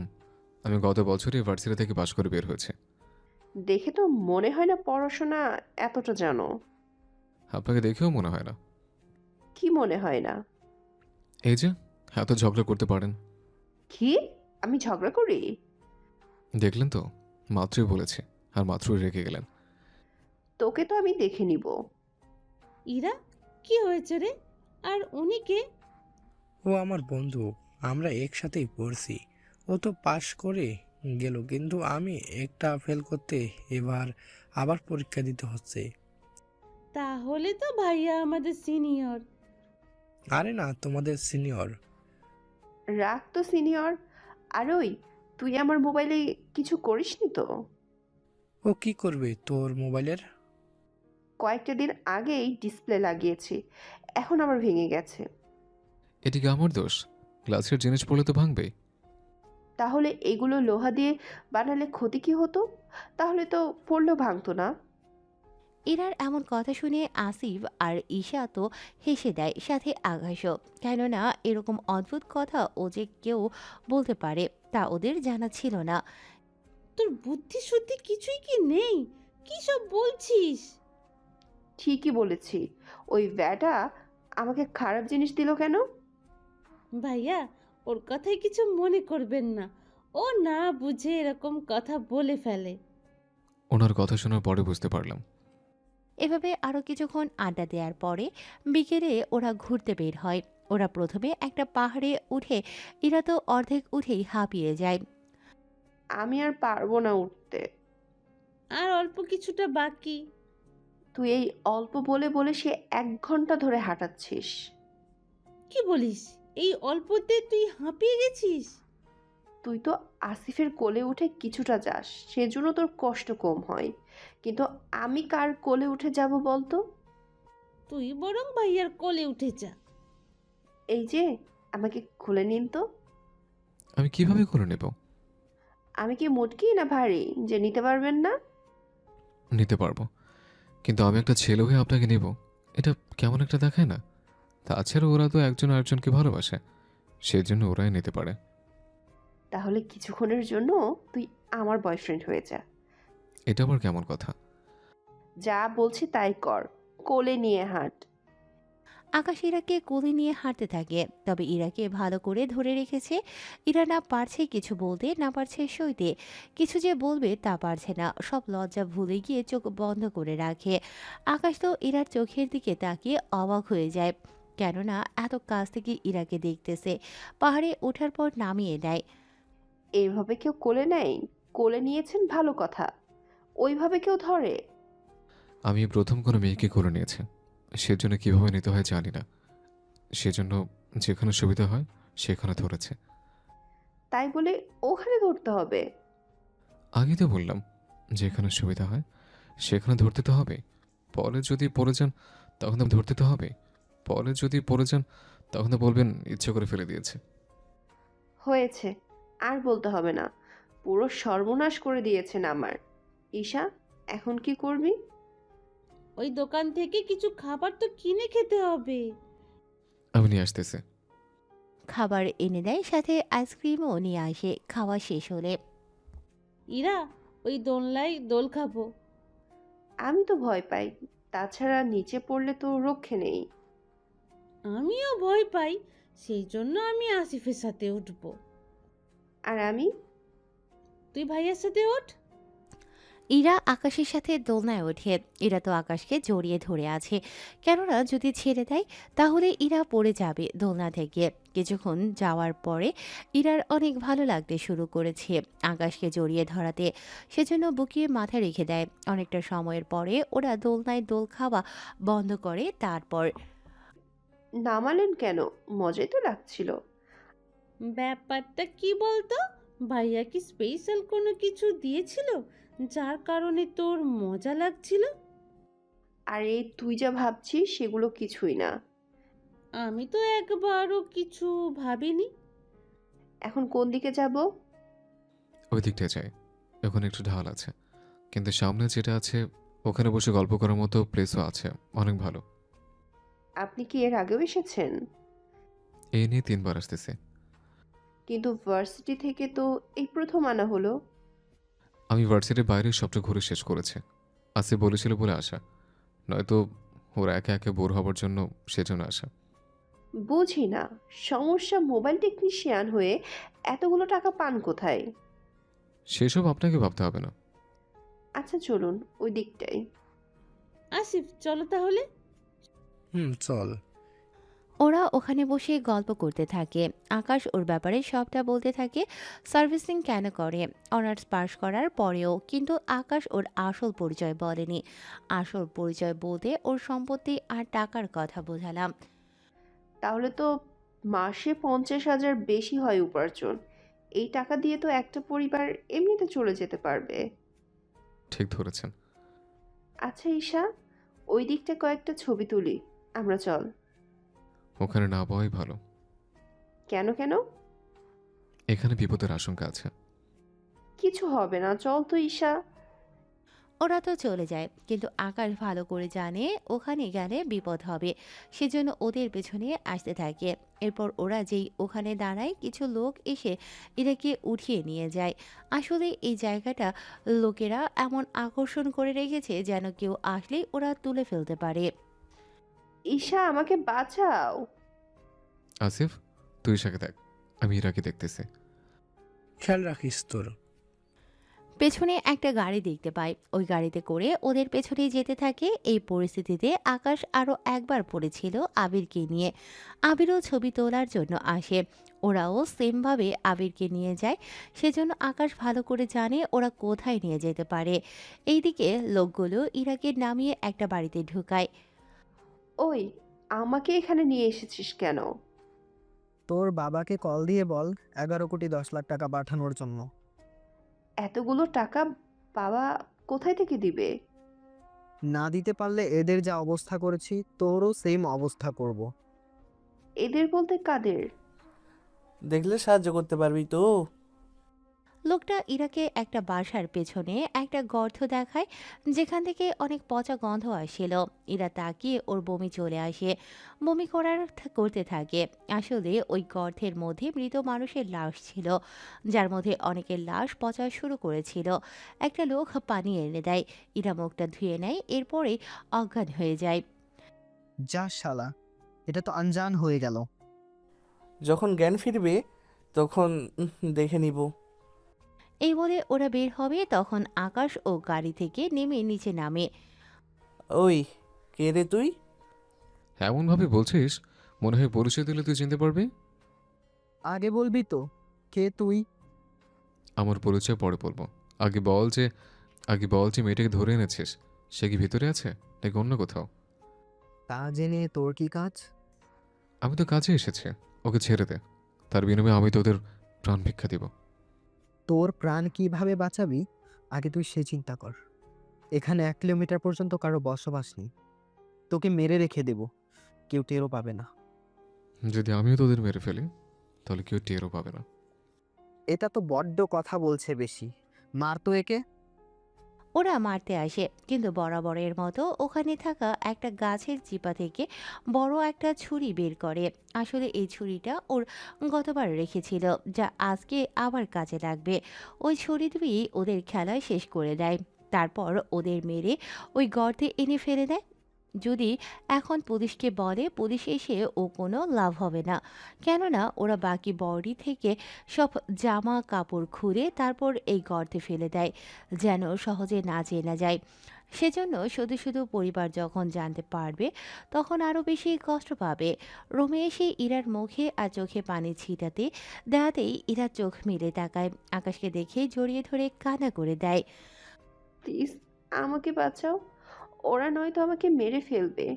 আমি গত বছরই ভার্সিটি থেকে পাশ করে বের হয়েছে। দেখে তো মনে হয় না পড়াশোনা এতটা জানো। আপনাকে দেখেও মনে হয় না। কি মনে হয় না? এই যে এত ঝগড়া করতে পারেন। কি? আমি ঝগড়া করি? দেখলেন তো, মাত্রই বলেছে আর মাত্রই রেগে গেলেন। তোকে তো আমি দেখে নিব। ইরা, কি হয়েছে রে? আর উনি কে? ও আমার বন্ধু, আমরা একসাথেই পড়ছি। ও তো পাশ করে গেল, কিন্তু আমি একটা ফেল করতে এবার আবার পরীক্ষা দিতে হচ্ছে। তাহলে তো ভাইয়া আমাদের সিনিয়র। আরে না, তোমাদের সিনিয়র। রাখ তো সিনিয়র। আর ওই, তুই আমার মোবাইলে কিছু করিসনি তো? ও কি করবে তোর মোবাইলের? কয়েকটা দিন আগেই ডিসপ্লে লাগিয়েছি, এখন আবার ভেঙে গেছে। এটি কি আমার দোষ? ক্লাসের জিনিস পড়লে তো ভাঙবেই। তাহলে এগুলো লোহা দিয়ে বানালে ক্ষতি কি হতো? তাহলে তো পড়লেও ভাঙতো না। ইরার এমন কথা শুনে আসিফ আর ঈশা তো হেসে দেয়, সাথে আকাশও। কেননা এরকম অদ্ভুত কথা ও যে কেউ বলতে পারে তা ওদের জানা ছিল না। তোর বুদ্ধি শুদ্ধি কিছুই কি নেই? কি সব বলছিস? ঠিকই বলেছি। ওই ব্যাটা আমাকে খারাপ জিনিস দিল কেন? ভাইয়া, ওর কথাই কিছু মনে করবেন না। ও না বুঝে এরকম কথা বলে ফেলে। ওনার কথা শোনার পরে বুঝতে পারলাম। এভাবে আরও কিছুক্ষণ আড্ডা দেওয়ার পরে বিকেলে ওরা ঘুরতে বের হয়। ওরা প্রথমে একটা পাহাড়ে উঠে, ইরা তো অর্ধেক উঠেই হাঁপিয়ে যায়। আমি আর পারবো না উঠতে। আর অল্প কিছুটা বাকি। তুই এই অল্প বলে বলে সে 1 ঘন্টা ধরে হাঁটাচ্ছিস। কি বলিস? এই অল্পতে তুই হাঁপিয়ে গেছিস? তুই তো আসিফের কোলে উঠে কিছুটা যাস, সেজন্য তোর কষ্ট কম হয়। কিন্তু আমি কার কোলে উঠে যাব বলতো? তুই বরং ভাইয়ার কোলে উঠে যা। এই যে, আমাকে খুলে নিন তো। আমি কিভাবে করে নেব? আমি কি মোটকি না ভারী যে নিতে পারবেন না? নিতে পারবো, কিন্তু আমি একটা ছেলে হয়ে আপনাকে নেব, এটা কেমন একটা দেখায় না? তাছাড়া ওরা তো একজন আরেকজনকে ভালোবাসে, সেজন্য ওরাই নিতে পারে। তাহলে কিছুক্ষণের জন্য তুই আমার বয়ফ্রেন্ড হয়ে যা। এটা আবার কেমন কথা? যা বলছি তাই কর, কোলে নিয়ে হাঁট। আকাশ ইরাকে কোলে নিয়ে হাঁটতে থাকে, তবে ইরাকে ভালো করে ধরে রেখেছে। ইরা না পারছে কিছু বলতে, না পারছে সইতে। কিছু যে বলবে তা পারছে না, সব লজ্জা ভুলে গিয়ে চোখ বন্ধ করে রাখে। আকাশ তো ইরার চোখের দিকে তাকিয়ে অবাক হয়ে যায়, কেননা এত কাছ থেকে ইরাকে দেখতেছে। পাহাড়ে ওঠার পর নামিয়ে দেয়। এইভাবে কেউ কোলে নেয়? কোলে নিয়েছেন ভালো কথা, ওইভাবে কেউ ধরে? আমি প্রথম কোনো মেয়েকে করে নিয়েছি, সেজন্য কিভাবে নিতে হয় জানি না, সেজন্য যেখানে সুবিধা হয় সেখানে ধরেছে। তাই বলে ওখানে ধরতে হবে? আগেই তো বললাম, যেখানে সুবিধা হয় সেখানে ধরতে তো হবে। পরে যদি পড়ে যান তখন তো ধরতে তো হবে। পরে যদি পড়ে যান তখন তো বলবেন ইচ্ছে করে ফেলে দিয়েছে। হয়েছে, আর বলতে হবে না। পুরো সর্বনাশ করে দিয়েছেন আমার। ঈশা, এখন কি করবি? ওই দোকান থেকে কিছু খাবার তো কিনে খেতে হবে। আমি নিয়ে আসতেছি। খাবার এনে দেয়, সাথে আইসক্রিমও নিয়ে আসে। খাওয়া শেষ হলে ইরা, ওই দোলনায় দোল খাবো। আমি তো ভয় পাই, তাছাড়া নিচে পড়লে তো রক্ষে নেই। আমিও ভয় পাই, সেই জন্য আমি আসিফের সাথে উঠবো। আর আমি? তুই ভাইয়ার সাথে ওঠ। ইরা আকাশের সাথে দোলনায় ওঠে। ইরা তো আকাশকে জড়িয়ে ধরে আছে, কেননা যদি ছেড়ে দেয় তাহলে ইরা পড়ে যাবে দোলনা থেকে। কিছুক্ষণ যাওয়ার পরে ইরার অনেক ভালো লাগতে শুরু করেছে আকাশকে জড়িয়ে ধরাতে, সেজন্য বুকিয়ে মাথা রেখে দেয়। অনেকটা সময়ের পরে ওরা দোলনায় দোল খাওয়া বন্ধ করে। তারপর নামালেন কেন? মজাই তো লাগছিল। ব্যাপারটা কি বলতো, ভাইয়া কি স্পেশাল কোনো কিছু দিয়েছিল যার কারণে তোর মজা লাগছিল? আর এই তুই যা ভাবছিস সেগুলো কিছুই না। আমি তো একবারও কিছু ভাবিনি। এখন কোন দিকে যাব? ওই দিকটায় যাই, ওখানে একটু ঢাল আছে, কিন্তু সামনে যেটা আছে ওখানে বসে গল্প করার মতো প্লেসও আছে, অনেক ভালো। আপনি কি এর আগেও এসেছেন? এই নিয়ে 3বার আসতেছে। কিন্তু ভার্সিটি থেকে তো এই প্রথম আনা হলো। আমি ভার্সিটির বাইরে সবটা ঘুরে শেষ করেছি। আসিফ বলেছিল বলে আসা, নয়তো ওরা একে একে বোর হবার জন্য সেজন্য আসা। বুঝি না, সমস্যা মোবাইল টেকনিশিয়ান হয়ে এতগুলো টাকা পান কোথায়? সেসব আপনাকে ভাবতে হবে না। আচ্ছা চলুন ওই দিকটাই। আসিফ, চলো তাহলে। চল। ওরা ওখানে বসে গল্প করতে থাকে। আকাশ ওর ব্যাপারে সবটা বলতে থাকে, সার্ভিসিং কেন করে, অনার্স পাশ করার পরেও। কিন্তু আকাশ ওর আসল পরিচয় বলেনি। আসল পরিচয় বলতে ওর সম্পত্তি আর টাকার কথা বোঝালাম। তাহলে তো মাসে 50,000 বেশি হয় উপার্জন। এই টাকা দিয়ে তো একটা পরিবার এমনিতে চলে যেতে পারবে। ঠিক ধরেছেন। আচ্ছা ঈশা, ওই দিকটা কয়েকটা ছবি তুলি, আমরা চল। ওখানে না পাওয়াই ভালো। কেন কেন? এখানে বিপদের আশঙ্কা আছে। কিছু হবে না, চল তো ঈশা। ওরা তো চলে যায়, কিন্তু আকাশ ভালো করে জানে ওখানে গেলে বিপদ হবে, সেজন্য ওদের পেছনে আসতে থাকে। এরপর ওরা যেই ওখানে দাঁড়ায়, কিছু লোক এসে এটাকে উঠিয়ে নিয়ে যায়। আসলে এই জায়গাটা লোকেরা এমন আকর্ষণ করে রেখেছে যেন কেউ আসলেই ওরা তুলে ফেলতে পারে। ঈশা, আমাকে বাঁচাও। আসিফ, তুই ইশাকে দেখ, আমি ইরাকে দেখতেছি। খেয়াল রাখিস তোর। পেছনে একটা গাড়ি দেখতে পায়, ওই গাড়িতে করে ওদের পেছনেই যেতে থাকে। এই পরিস্থিতিতে আকাশ আরও একবার পড়েছিল আবিরকে নিয়ে। আবিরও ছবি তোলার জন্য আসে, ওরাও সেমভাবে আবিরকে নিয়ে যায়। সেজন্য আকাশ ভালো করে জানে ওরা কোথায় নিয়ে যেতে পারে। এইদিকে লোকগুলো ইরাকে নামিয়ে একটা বাড়িতে ঢুকায়। ওই, আমাকে এখানে নিয়ে এসেছিস কেন? তোর বাবাকে কল দিয়ে বল 11,10,00,000 টাকা পাঠানোর জন্য। এতগুলো টাকা বাবা কোথায় থেকে দিবে? না দিতে পারলে এদের যা অবস্থা করেছি তোরও সেম অবস্থা করব। এদের বলতে কাদের? দেখলে সাহায্য করতে পারবি তো? লোকটা ইরাকে একটা বাসার পেছনে একটা গর্ত দেখায়, যেখান থেকে অনেক পচা গন্ধ আসছিল। ইরা তাকিয়ে ওর বমি চলে আসে, বমি করতে থাকে। আসলে ওই গর্তের মধ্যে মৃত মানুষের লাশ ছিল, যার মধ্যে অনেকের লাশ পচা শুরু করেছিল। একটা লোক পানি এনে দেয়, ইরা মুখটা ধুয়ে নেয়, এরপরে অজ্ঞান হয়ে যায়। যা শালা, এটা তো আনজান হয়ে গেল। যখন জ্ঞান ফিরবে তখন দেখে নিব। এই বলে ওরা বের হবে, তখন আকাশ ও গাড়ি থেকে নেমে নিচে নামে। ওই, কে রে তুই? এমনভাবে বলছিস মনে হয় পরিচয় দিলে তুই চিনতে পারবি। আগে বলবি তো কে তুই? আমার পরিচয় পরে বলবো। আগে বল যে মেয়েটাকে ধরে এনেছিস সে কি ভিতরে আছে নাকি অন্য কোথাও? তা জেনে তোর কি কাজ? আমি তো কাজে এসেছি, ওকে ছেড়ে দে। তার বিনিময়ে আমি তোদের প্রাণ ভিক্ষা দিব। তোর প্রাণ কিভাবে বাঁচাবি আগে তুই সে চিন্তা কর। এখানে 1 কিলোমিটার পর্যন্ত কারো বসবাস নেই। তোকে মেরে রেখে দেব, কেউ টেরও পাবে না। যদি আমিও তোদের মেরে ফেলি তাহলে কেউ টেরও পাবে না। এটা তো বড্ড কথা বলছে বেশি। মার তো একে। ওরা মারতে আসে, কিন্তু বরাবরের মতো ওখানে থাকা একটা গাছের চিপা থেকে বড় একটা ছুরি বের করে। আসলে এই ছুরিটা ওর গতবার রেখেছিল, যা আজকে আবার কাজে লাগবে। ওই ছুরি দিয়ে ওদের খেলা শেষ করে দেয়, তারপর ওদের মেরে ওই গর্তে এনে ফেলে দেয়। যদি এখন পুলিশকে বলে, পুলিশ এসে ও কোনো লাভ হবে না, কেননা ওরা বাকি বডি থেকে সব জামা কাপড় খুলে তারপর এই গর্তে ফেলে দেয়, যেন সহজে না চেনা যায়। সেজন্য শুধু শুধু পরিবার যখন জানতে পারবে তখন আরও বেশি কষ্ট পাবে। রোমে এসে ইরার মুখে আর চোখে পানি ছিটাতে দেখাতেই ইরা চোখ মেলে তাকায়, আকাশকে দেখে জড়িয়ে ধরে কান্না করে দেয়। প্লিজ আমাকে বাঁচাও, ওরা নয়তো আমাকে মেরে ফেলবে।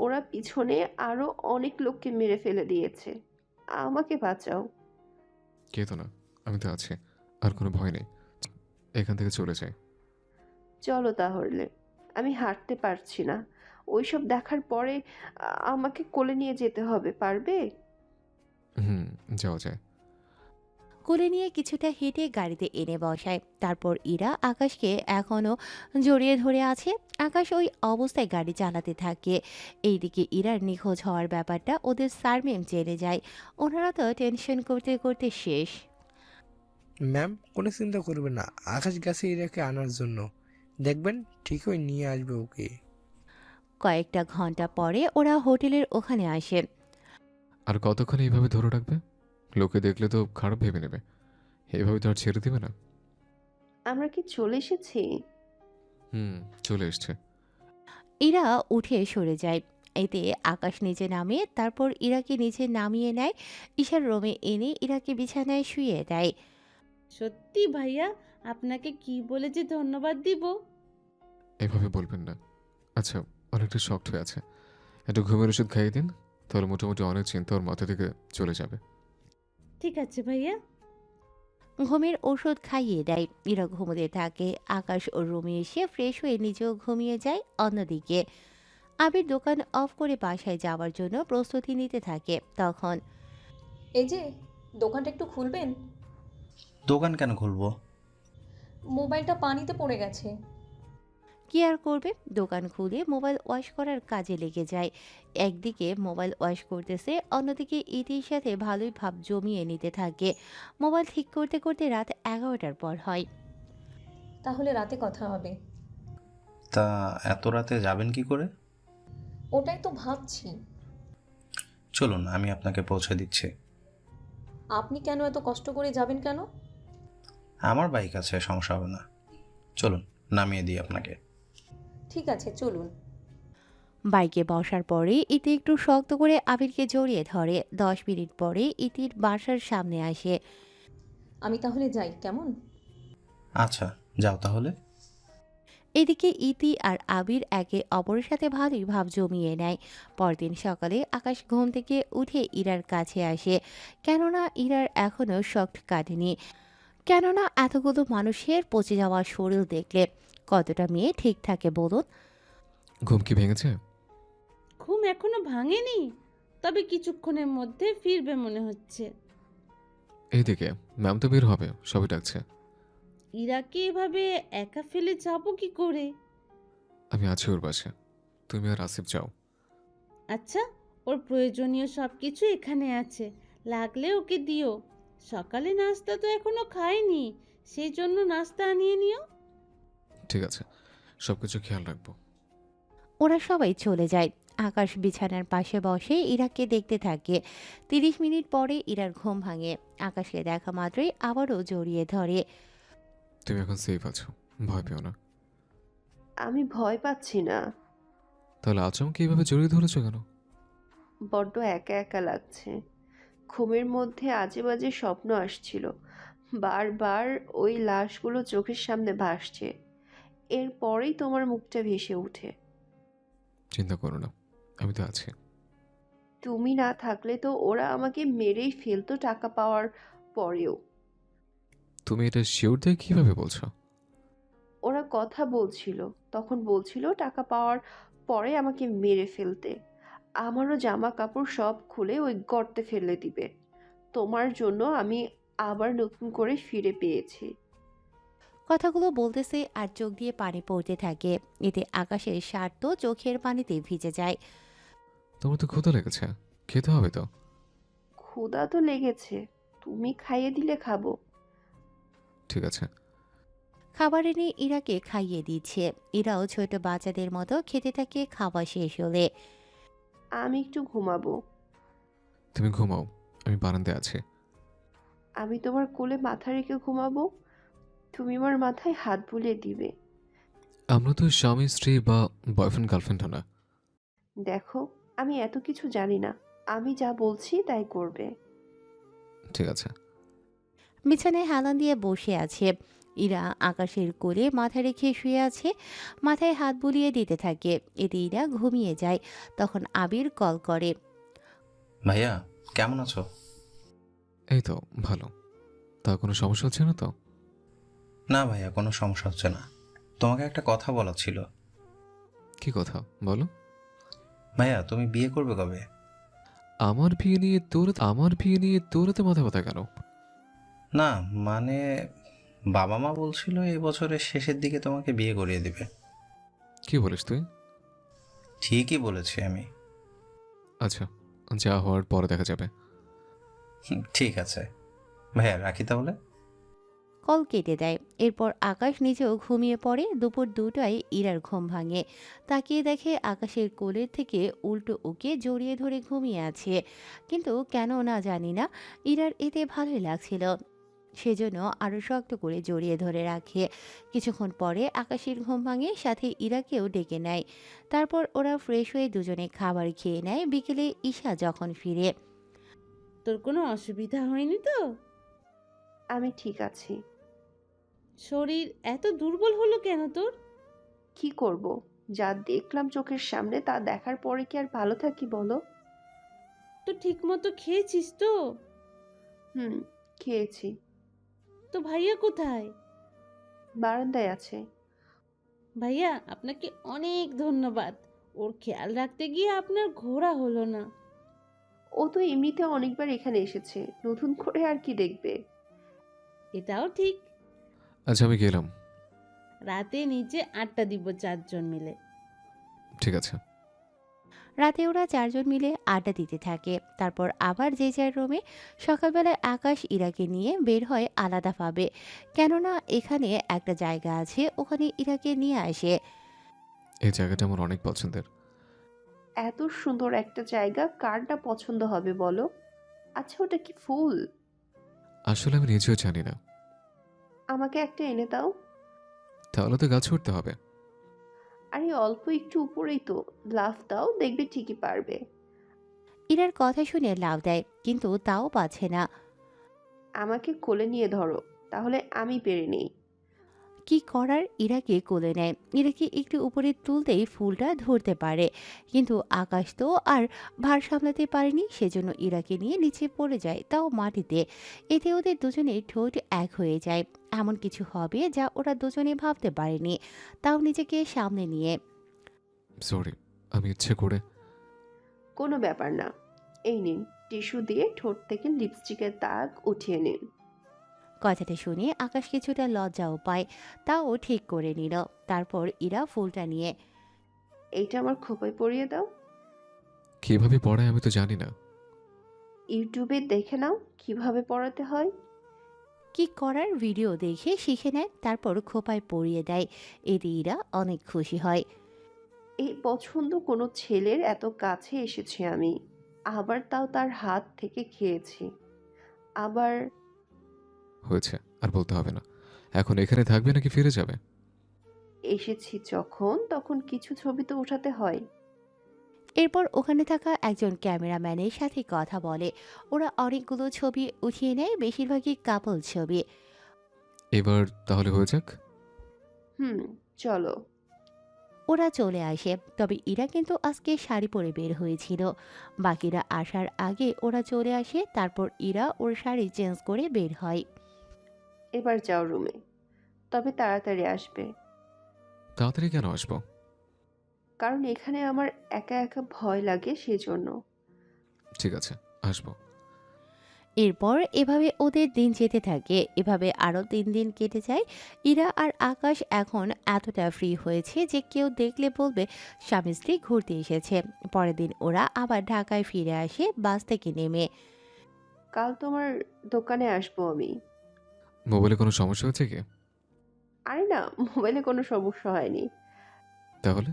ওরা পিছনে আরো অনেক লোককে মেরে ফেলে দিয়েছে, আমাকে বাঁচাও। কে তো না, আমি তো আছি, আর কোনো ভয় নেই। এখান থেকে চলে যাই। চলো তাহলে, আমি হাঁটতে পারছি না। ওইসব দেখার পরে আমাকে কোলে নিয়ে যেতে হবে, পারবে? হুম, যাওয়া যায়। কোলে নিয়ে কিছুটা হেঁটে গাড়িতে এনে বসায়, তারপর ইরা আকাশকে এখনও জড়িয়ে ধরে আছে। আকাশ ওই অবস্থায় গাড়ি চালাতে থাকে। এইদিকে ইরার নিখোঁজ হওয়ার ব্যাপারটা ওদের সারমেম জেনে যায়। ওনারা তো টেনশন করতে করতে শেষ। ম্যাম, কোনো চিন্তা করবে না, আকাশ গেছে ইরাকে আনার জন্য। দেখবেন ঠিকই নিয়ে আসবে ওকে। কয়েকটা ঘন্টা পরে ওরা হোটেলের ওখানে আসে। আর কতক্ষণ এইভাবে ধরে রাখবে? লোকে দেখলে তো খারাপ ভেবে নেবে। এইভাবে তো আর ছেড়ে দিবে না। আমরা কি চলে এসেছি? হুম, চলে এসছে। ইরা উঠে সরে যায়। এতে আকাশ নিচে নামে, তারপর ইরাকে নিচে নামিয়ে নেয়। ঈশার রুমে এনে ইরাকে বিছানায় শুইয়ে দেয়। সত্যি ভাইয়া, আপনাকে কি বলে যে ধন্যবাদ দিব। এভাবে বলবেন না। আচ্ছা, অনেকটা শক্ত হয়ে আছে, একটু ঘুমের ওষুধ খাইয়ে দিন, তাহলে মোটামুটি অনেক চিন্তা ওর মাথা থেকে চলে যাবে। ঠিক আছে ভাইয়া। ঘুমের ওষুধ খাইয়ে দেয়। ইরা ঘুমোতে থাকে। আকাশ ওর রুমে এসে ফ্রেশ হয়ে নিজেও ঘুমিয়ে যায়। অন্যদিকে আবির দোকান অফ করে বাসায় যাওয়ার জন্য প্রস্তুতি নিতে থাকে। তখন এই যে, দোকানটা একটু খুলবেন? দোকান কেন খুলবো? মোবাইলটা পানিতে পড়ে গেছে। কি আর করবে, দোকান খুলে মোবাইল ওয়াশ করার কাজে লেগে যায়। একদিকে মোবাইল ওয়াশ করতেছে, অন্যদিকে ইতির সাথে ভালোই ভাব জমিয়ে নিতে থাকে। মোবাইল ঠিক করতে করতে রাত 11টার পর হয়। তাহলে রাতে কথা হবে। তা এত রাতে যাবেন কি করে? ওটাই তো ভাবছি। চলুন, আমি আপনাকে পৌঁছে দিচ্ছি। আপনি কেন এত কষ্ট করে যাবেন কেন? আমার বাইক আছে, সমস্যা হবে না। চলুন, নামিয়ে দিই আপনাকে। ঠিক আছে, চলুন। বাইকে বসার পরে ইতি একটু শক্ত করে আবিরকে জড়িয়ে ধরে। 10 মিনিট পরে ইতির বাসার সামনে আসে। আমি তাহলে যাই, কেমন? আচ্ছা, যাও তাহলে। এদিকে ইতি আর আবির একে অপরের সাথে ভালোই ভাব জমিয়ে নেয়। পরদিন সকালে আকাশ ঘুম থেকে উঠে ইরার কাছে আসে, কেননা ইরার এখনও শখ কাটেনি। কেননা এতগুলো মানুষের পচে যাওয়া শরীর দেখলে কতটা মেয়ে ঠিক থাকে বলুন? ঘুম কি ভেঙেছে? ঘুম এখনো ভাঙেনি, তবে কিছুক্ষণের মধ্যে ফিরবে মনে হচ্ছে। এইদিকে ম্যাম তো বের হবে, সবাই ডাকছে। ইরাকে এভাবে একা ফেলে যাবো কি করে? আমি আছি ওর বাসে, তুমি আর আসিফ যাও। আচ্ছা, ওর প্রয়োজনীয় সব কিছু এখানে আছে, লাগলে ওকে দিও। সকালে নাস্তা তো এখনো খায়নি, সেই জন্য নাস্তা আনিয়ে নিও। ঠিক আছে, সব কিছু খেয়াল রাখবো। ওরা সবাই চলে যায়। আকাশ বিছানার পাশে বসে ইরাকে দেখতে থাকে। 30 মিনিট পরে ইরার ঘুম ভাঙে। আকাশকে দেখা মাত্রই আবারও জড়িয়ে ধরে। তুমি এখন সেফ আছো, ভয় পেও না। আমি ভয় পাচ্ছি না। তাহলে আচমকা এইভাবে জড়িয়ে ধরেছো কেন? বড্ড একা একা লাগছে। ঘুমের মধ্যে আজে বাজে স্বপ্ন আসছিল, বারবার ওই লাশগুলো চোখের সামনে ভাসছে। এরপরেই তোমার মুখটা ভেসে ওঠে। চিন্তা করো না, আমি তো আছি। তুমি না থাকলে তো ওরা আমাকে মেরেই ফেলতো টাকা পাওয়ার পরেও। তুমি এটা শিওর দিয়ে কিভাবে বলছো? ওরা কথা বলছিল, তখন বলছিল টাকা পাওয়ার পরে আমাকে মেরে ফেলতে। আমারও জামা কাপড় সব খুলে ওই গর্তে ফেলে দিবে। তোমার জন্য আমি আবার নতুন করে ফিরে পেয়েছি। কথাগুলো বলতেছে আর চোখ দিয়ে পানি পড়তে থাকে। এতে আকাশের শার্ট তো চোখের পানিতে ভিজে যায়। তোমার তো ক্ষুধা লেগেছে, খেতে হবে তো। ক্ষুধা তো লেগেছে, তুমি খাইয়ে দিলে খাবো। ঠিক আছে। খাবার এনে ইরাকে খাইয়ে দিচ্ছে। ইরাও ছোট বাচ্চাদের মতো খেতে থাকে খাওয়া শেষ হলে। আমি একটু ঘুমাবো। তুমি ঘুমাও, আমি বারান্দায় আছি। আমি তোমার কোলে মাথা রেখে ঘুমাবো, তুমি আমার মাথায় হাত বুলিয়ে দিবে। আমরা তো স্বামী স্ত্রী বা বয়ফ্রেন্ড গার্লফ্রেন্ড না। দেখো, আমি এত কিছু জানি না, আমি যা বলছি তাই করবে। ঠিক আছে। বিছানায় হেলান দিয়ে বসে আছে। ইরা আকাশের কোলে মাথা রেখে শুয়ে আছে, মাথায় হাত বুলিয়ে দিতে থাকে। এতে ইরা ঘুমিয়ে যায়। তখন আবির কল করে। ভাইয়া কেমন আছো? এই তো ভালো। তা কোনো সমস্যা হচ্ছে না তো? না ভাইয়া, কোনো সমস্যা হচ্ছে না। তোমাকে একটা কথা বলার ছিল। কি কথা বলো। ভাইয়া তুমি বিয়ে করবে কবে? আমার বিয়ে নিয়ে তোরাতে মাথা ব্যথা কেন? না মানে বাবা মা বলছিল এই বছরের শেষের দিকে তোমাকে বিয়ে করিয়ে দিবে। কি বলিস তুই? ঠিকই বলেছি আমি। আচ্ছা, যা হওয়ার পরে দেখা যাবে। ঠিক আছে ভাইয়া, রাখি তাহলে। কল কেটে দেয়। এরপর আকাশ নিজেও ঘুমিয়ে পড়ে। দুপুর 2টায় ইরার ঘুম ভাঙে। তাকিয়ে দেখে আকাশের কোলের থেকে উল্টো ওকে জড়িয়ে ধরে ঘুমিয়ে আছে। কিন্তু কেন না জানি না, ইরার এতে ভালোই লাগছিল। সেজন্য আরো শক্ত করে জড়িয়ে ধরে রাখে। কিছুক্ষণ পরে আকাশের ঘুম ভাঙে, সাথে ইরাকেও ডেকে নেয়। তারপর ওরা ফ্রেশ হয়ে দুজনে খাবার খেয়ে নেয়। বিকেলে ঈশা যখন ফিরে। তোর কোনো অসুবিধা হয়নি তো? আমি ঠিক আছি। শরীর এত দুর্বল হলো কেন তোর? কি করব, যা দেখলাম চোখের সামনে তা দেখার পরে কি আর ভালো থাকি বলো? তো ঠিক মতো খেয়েছিস তো? হুম, খেয়েছি। তো ভাইয়া কোথায়? বারান্দায় আছে। ভাইয়া আপনাকে অনেক ধন্যবাদ। ওর খেয়াল রাখতে গিয়ে আপনার ঘোরা হলো না। ও তো এমনিতে অনেকবার এখানে এসেছে, নতুন করে আর কি দেখবে? এটাও ঠিক। আচ্ছা আমি গেলাম। রাতে নিচে আড্ডা দিব 4 জন মিলে। ঠিক আছে। রাতে ওরা 4জন মিলে আড্ডা দিতে থাকে। তারপর আবার যে যার রুমে। সকালবেলায় আকাশ ইরাকে নিয়ে বের হয় আলাদাভাবে। কেননা এখানে একটা জায়গা আছে, ওখানে ইরাকে নিয়ে আসে। এই জায়গাটা আমার অনেক পছন্দের। এত সুন্দর একটা জায়গা কার না পছন্দ হবে বলো? আচ্ছা, ওটা কি ফুল? আসলে আমি নিজেও জানি না। আমাকে একটা এনে দাও। তাহলে তো গাছ উঠতে হবে। আরে অল্প একটু উপরেই তো, লাফ দাও, দেখবে ঠিকই পারবে। ইরার কথা শুনে লাফ দেয়, কিন্তু তাও পাচ্ছে না। আমাকে কোলে নিয়ে ধরো, তাহলে আমি পেরে নেই। কি করার, ইরাকে কোলে নেয়। ইরাকে একটু উপরে তুলতেই ফুলটা ধরতে পারে, কিন্তু আকাশ তো আর ভার সামলাতে পারেনি। সেজন্য ইরাকে নিয়ে নিচে পড়ে যায়, তাও মাটিতে। এতে ওদের দুজনের ঠোঁট এক হয়ে যায়। এমন কিছু হবে যা ওরা দুজনে ভাবতে পারেনি। তাও নিজেকে সামনে নিয়ে। সরি, আমি ইচ্ছে করে। কোনো ব্যাপার না, এই নিন টিস্যু দিয়ে ঠোঁট থেকে লিপস্টিকের দাগ উঠিয়ে নিন। কথাটা শুনে আকাশ কিছুটা লজ্জাও পায়, তাও ঠিক করে নিল। তারপর ইরা ফুলটা নিয়ে। এইটা আমার খোপায় পরিয়ে দাও। কিভাবে পড়ায় আমি তো জানি না। ইউটিউবে দেখে নাও কিভাবে পড়াতে হয়। কি করার, ভিডিও দেখে শিখে নেয়, তারপর খোপায় পরিয়ে দেয়। এতে ইরা অনেক খুশি হয়। এই পছন্দ কোনো ছেলের এত কাছে এসেছি আমি, আবার তাও তার হাত থেকে খেয়েছি। আবার হয়েছে, আর বলতে হবে না। এখন এখানে থাকবে নাকি ফিরে যাবে? এসেছি যখন তখন কিছু ছবি তো উঠাতে হয়। এরপর ওখানে থাকা একজন ক্যামেরাম্যানের সাথে কথা বলে। ওরা অনেকগুলো ছবি উঠিয়ে নেয়, বেশিরভাগই কাপল ছবি। এবার তাহলে হয়ে যাক। হুম, চলো। ওরা চলে আসে, তবে ইরা কিন্তু আজকে শাড়ি পরে বের হয়েছিল। বাকিরা আসার আগে ওরা চলে আসে, তারপর ইরা ওর শাড়ি চেঞ্জ করে বের হয়। এবার যাও রুমে, তবে তাড়াতাড়ি আসবে, তাড়াতাড়ি কেন আসবো? কারণ এখানে আমার একা একা ভয় লাগে সেজন্য। ঠিক আছে, আসবো। এরপর এভাবে ওদের দিন যেতে থাকে, এভাবে আরও 3 দিন কেটে যায়। ইরা আর আকাশ এখন এতটা ফ্রি হয়েছে যে কেউ দেখলে বলবে স্বামী স্ত্রী ঘুরতে এসেছে। পরের দিন ওরা আবার ঢাকায় ফিরে আসে বাস থেকে নেমে। কাল তোমার দোকানে আসবো আমি। মোবাইলে কোনো সমস্যা হয়েছে কি? আরে না, মোবাইলে কোনো সমস্যা হয়নি। তাহলে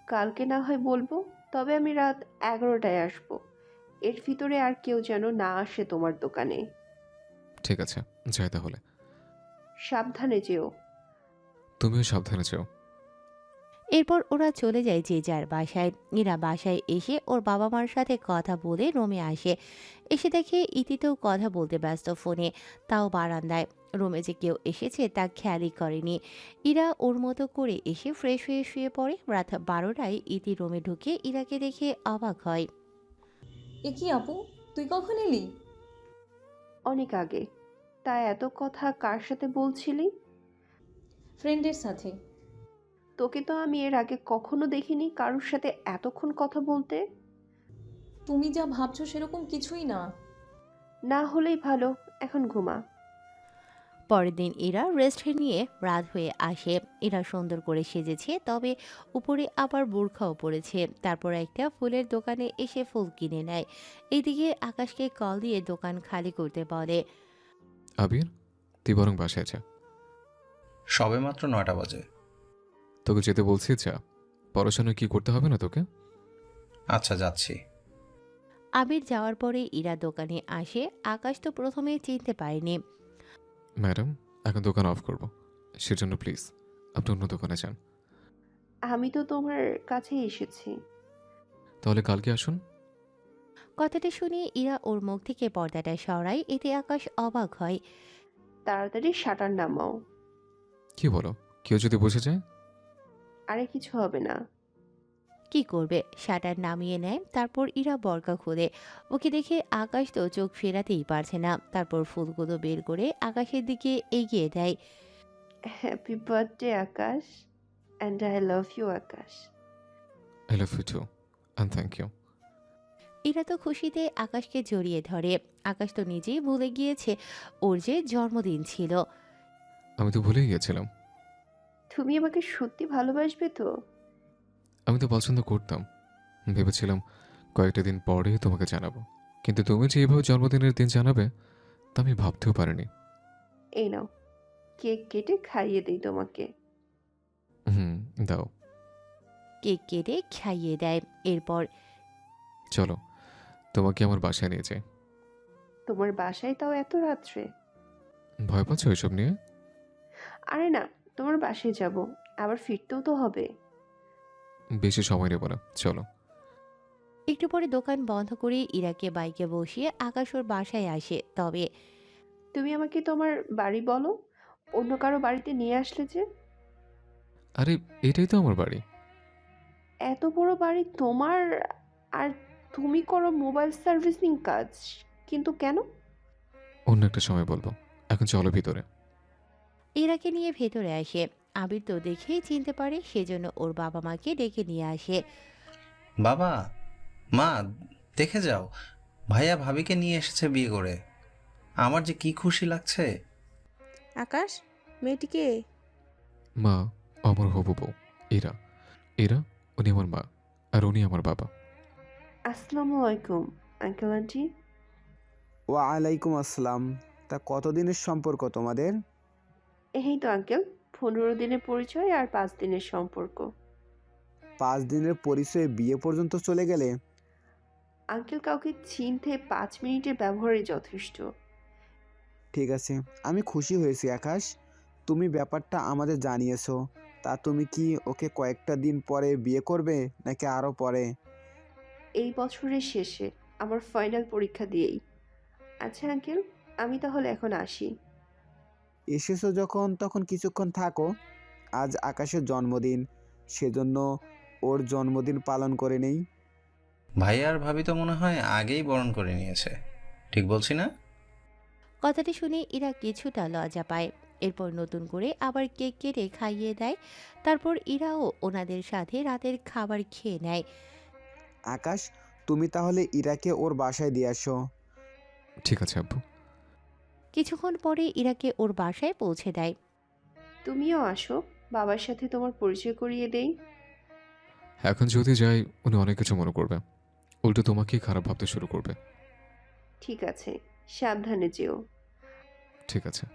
কালকে না হয় বলবো, তবে আমি রাত 11টায় আসবো। এর ভিতরে আর কেউ যেন না আসে তোমার দোকানে। ঠিক আছে, যাই তাহলে। সাবধানে যেও। তুমিও সাবধানে যেও। এরপর ওরা চলে যায় যে যার বাসায়। ইরা বাসায় এসে ওর বাবা মার সাথে কথা বলে রুমে আসে। এসে দেখে ইতিতেও কথা বলতে ব্যস্ত ফোনে, তাও বারান্দায়। রুমে যে কেউ এসেছে তা খেয়ালই করেনি। ইরা ওর মতো করে এসে ফ্রেশ হয়ে শুয়ে পড়ে। রাত 12টায় ইতি রুমে ঢুকে ইরাকে দেখে অবাক হয়। এ কি আপু, তুই কখন এলি? অনেক আগে। তা এত কথা কার সাথে বলছিলি? ফ্রেন্ডের সাথে। তোকে তো আমি এর আগে কখনো দেখিনি কারোর সাথে এতক্ষণ কথা বলতে। তুমি যা ভাবছো সেরকম কিছুই না। না হলেই ভালো, এখন ঘুমা। পরের দিন ইরা রেস্ট নিয়ে রাত হয়ে আসে। ইরা সুন্দর করে সেজেছে, তবে উপরে আবার বোরখাও পরেছে। তারপর একটা ফুলের দোকানে এসে ফুল কিনে নেয়। এদিকে আকাশকে কল দিয়ে দোকান খালি করতে বলে। আবির, তুই বরং বাসায় যা। সবে মাত্র 9টা বাজে। তোকে যেতে বলছি, যা। পড়াশোনা কি করতে হবে না তোকে? আচ্ছা, যাচ্ছি। আবির যাওয়ার পরে ইরা দোকানে আসে। আকাশ তো প্রথমে চিনতে পারেনি। ম্যাডাম, এখন দোকান অফ করব, সেজন্য প্লিজ আপনি অন্য দোকানে যান। আমি তো তোমার কাছে এসেছি। তাহলে কালকে আসুন। কথাটা শুনে ইরা ওর মুখ থেকে পর্দাটা সরায়। এতে আকাশ অবাক হয়। তাড়াতাড়ি শাটার নামাও। কি বলো, কেউ যদি বুঝে যায়? আরে কিছু হবে না। কি করবে, শাটার নামিয়ে নেয়। তারপর ইরা বরকা খুলে। ওকে দেখে আকাশ তো চোখ ফেরাতেই পারছে না। তারপর ফুলগুলো বের করে আকাশের দিকে এগিয়ে দেয়। Happy birthday Akash, and I love you Akash. I love you too, and thank you. Ira তো খুশিতে আকাশকে জড়িয়ে ধরে। আকাশ তো নিজেই ভুলে গিয়েছে ওর যে জন্মদিন ছিল। আমি তো ভুলেই গিয়েছিলাম। তুমি আমাকে সত্যি ভালোবাসবে তো? আমি তো পছন্দ করতাম, ভেবেছিলাম কয়েকটা দিন পরে তোমাকে জানাবো, কিন্তু তুমি যে এভাবে জন্মদিনের দিন জানাবে তা আমি ভাবতেও পারিনি। এই নাও, কেক কেটে খাইয়ে দিই তোমাকে। হুম, দাও। কেক কেটে খাইয়ে দেয়। এরপর চলো, তোমাকে আমার বাসায় নিয়ে যাই। তোমার বাসায় তাও এত রাত্রে? ভয় পাচ্ছ এসব নিয়ে? আরে না, তোমার বাসায় যাব, আবার ফিরতেও তো হবে। বেশি সময় নেব না, চলো। একটু পরে দোকান বন্ধ করে ইরাকে বাইকে বসিয়ে আকাশ ওর বাসায় আসে। তবে তুমি আমাকে তোমার বাড়ি বলো, অন্য কারো বাড়িতে নিয়ে আসলে যে? আরে এটাই তো আমার বাড়ি। এত বড় বাড়ি তোমার, আর তুমি করো মোবাইল সার্ভিসিং কাজ, কিন্তু কেন? অন্য একটা সময় বলবো, এখন চলো ভিতরে। ইরাকে নিয়ে ভেতরে আসে। আবির তো দেখেই চিনতে পারে, সেজন্য ওর বাবা মাকে ডেকে নিয়ে আসে। বাবা, মা, দেখে যাও, ভাইয়া ভাবিকে নিয়ে এসেছে বিয়ে করে। আমার যে কি খুশি লাগছে। আকাশ, মেয়েটিকে? মা, আমার হবু বউ এরা। এরা, উনি আমার মা, আর উনি আমার বাবা। আসসালামু আলাইকুম আঙ্কেল আন্টি। ওয়ালাইকুম আসসালাম। তা কতদিনের সম্পর্ক তোমাদের? এই তো আঙ্কেল, 15 দিনের পরিচয় আর 5 দিনের সম্পর্ক। 5 দিনের পরিচয়ে বিয়ে পর্যন্ত চলে গেলে? আঙ্কেল, কাউকে চিনতে 5 মিনিটের ব্যবহারই যথেষ্ট। ঠিক আছে, আমি খুশি হয়েছি আকাশ, তুমি ব্যাপারটা আমাদের জানিয়েছো। তা তুমি কি ওকে কয়েকটা দিন পরে বিয়ে করবে নাকি আরও পরে? এই বছরের শেষে, আমার ফাইনাল পরীক্ষা দিয়েই। আচ্ছা আঙ্কেল, আমি তাহলে এখন আসি। এসেছো যখন তখন কিছুক্ষণ থাকো, আজ আকাশের জন্মদিন, সেজন্য ওর জন্মদিন পালন করে নেই। ভাই আর ভাবি তো মনে হয় আগেই বরণ করে নিয়েছে, ঠিক বলছি না? কথাটি শুনে ইরা কিছুটা লজ্জা পায়। এরপর নতুন করে আবার কেক কেটে খাইয়ে দেয়। তারপর ইরাও ওনাদের সাথে রাতের খাবার খেয়ে নেয়। আকাশ, তুমি তাহলে ইরাকে ওর বাসায় দিয়ে আসো। ঠিক আছে আব্বু। কিছুক্ষণ পরে ইরাকে ওর বাসায় পৌঁছে দেয়। তুমিও আসো, বাবার সাথে তোমার পরিচয় করিয়ে দেই। এখন যদি যাই উনি অনেক কিছু মনে করবে, উল্টো তোমাকেই খারাপ ভাবতে শুরু করবে। ঠিক আছে, সাবধানে যেও। ঠিক আছে।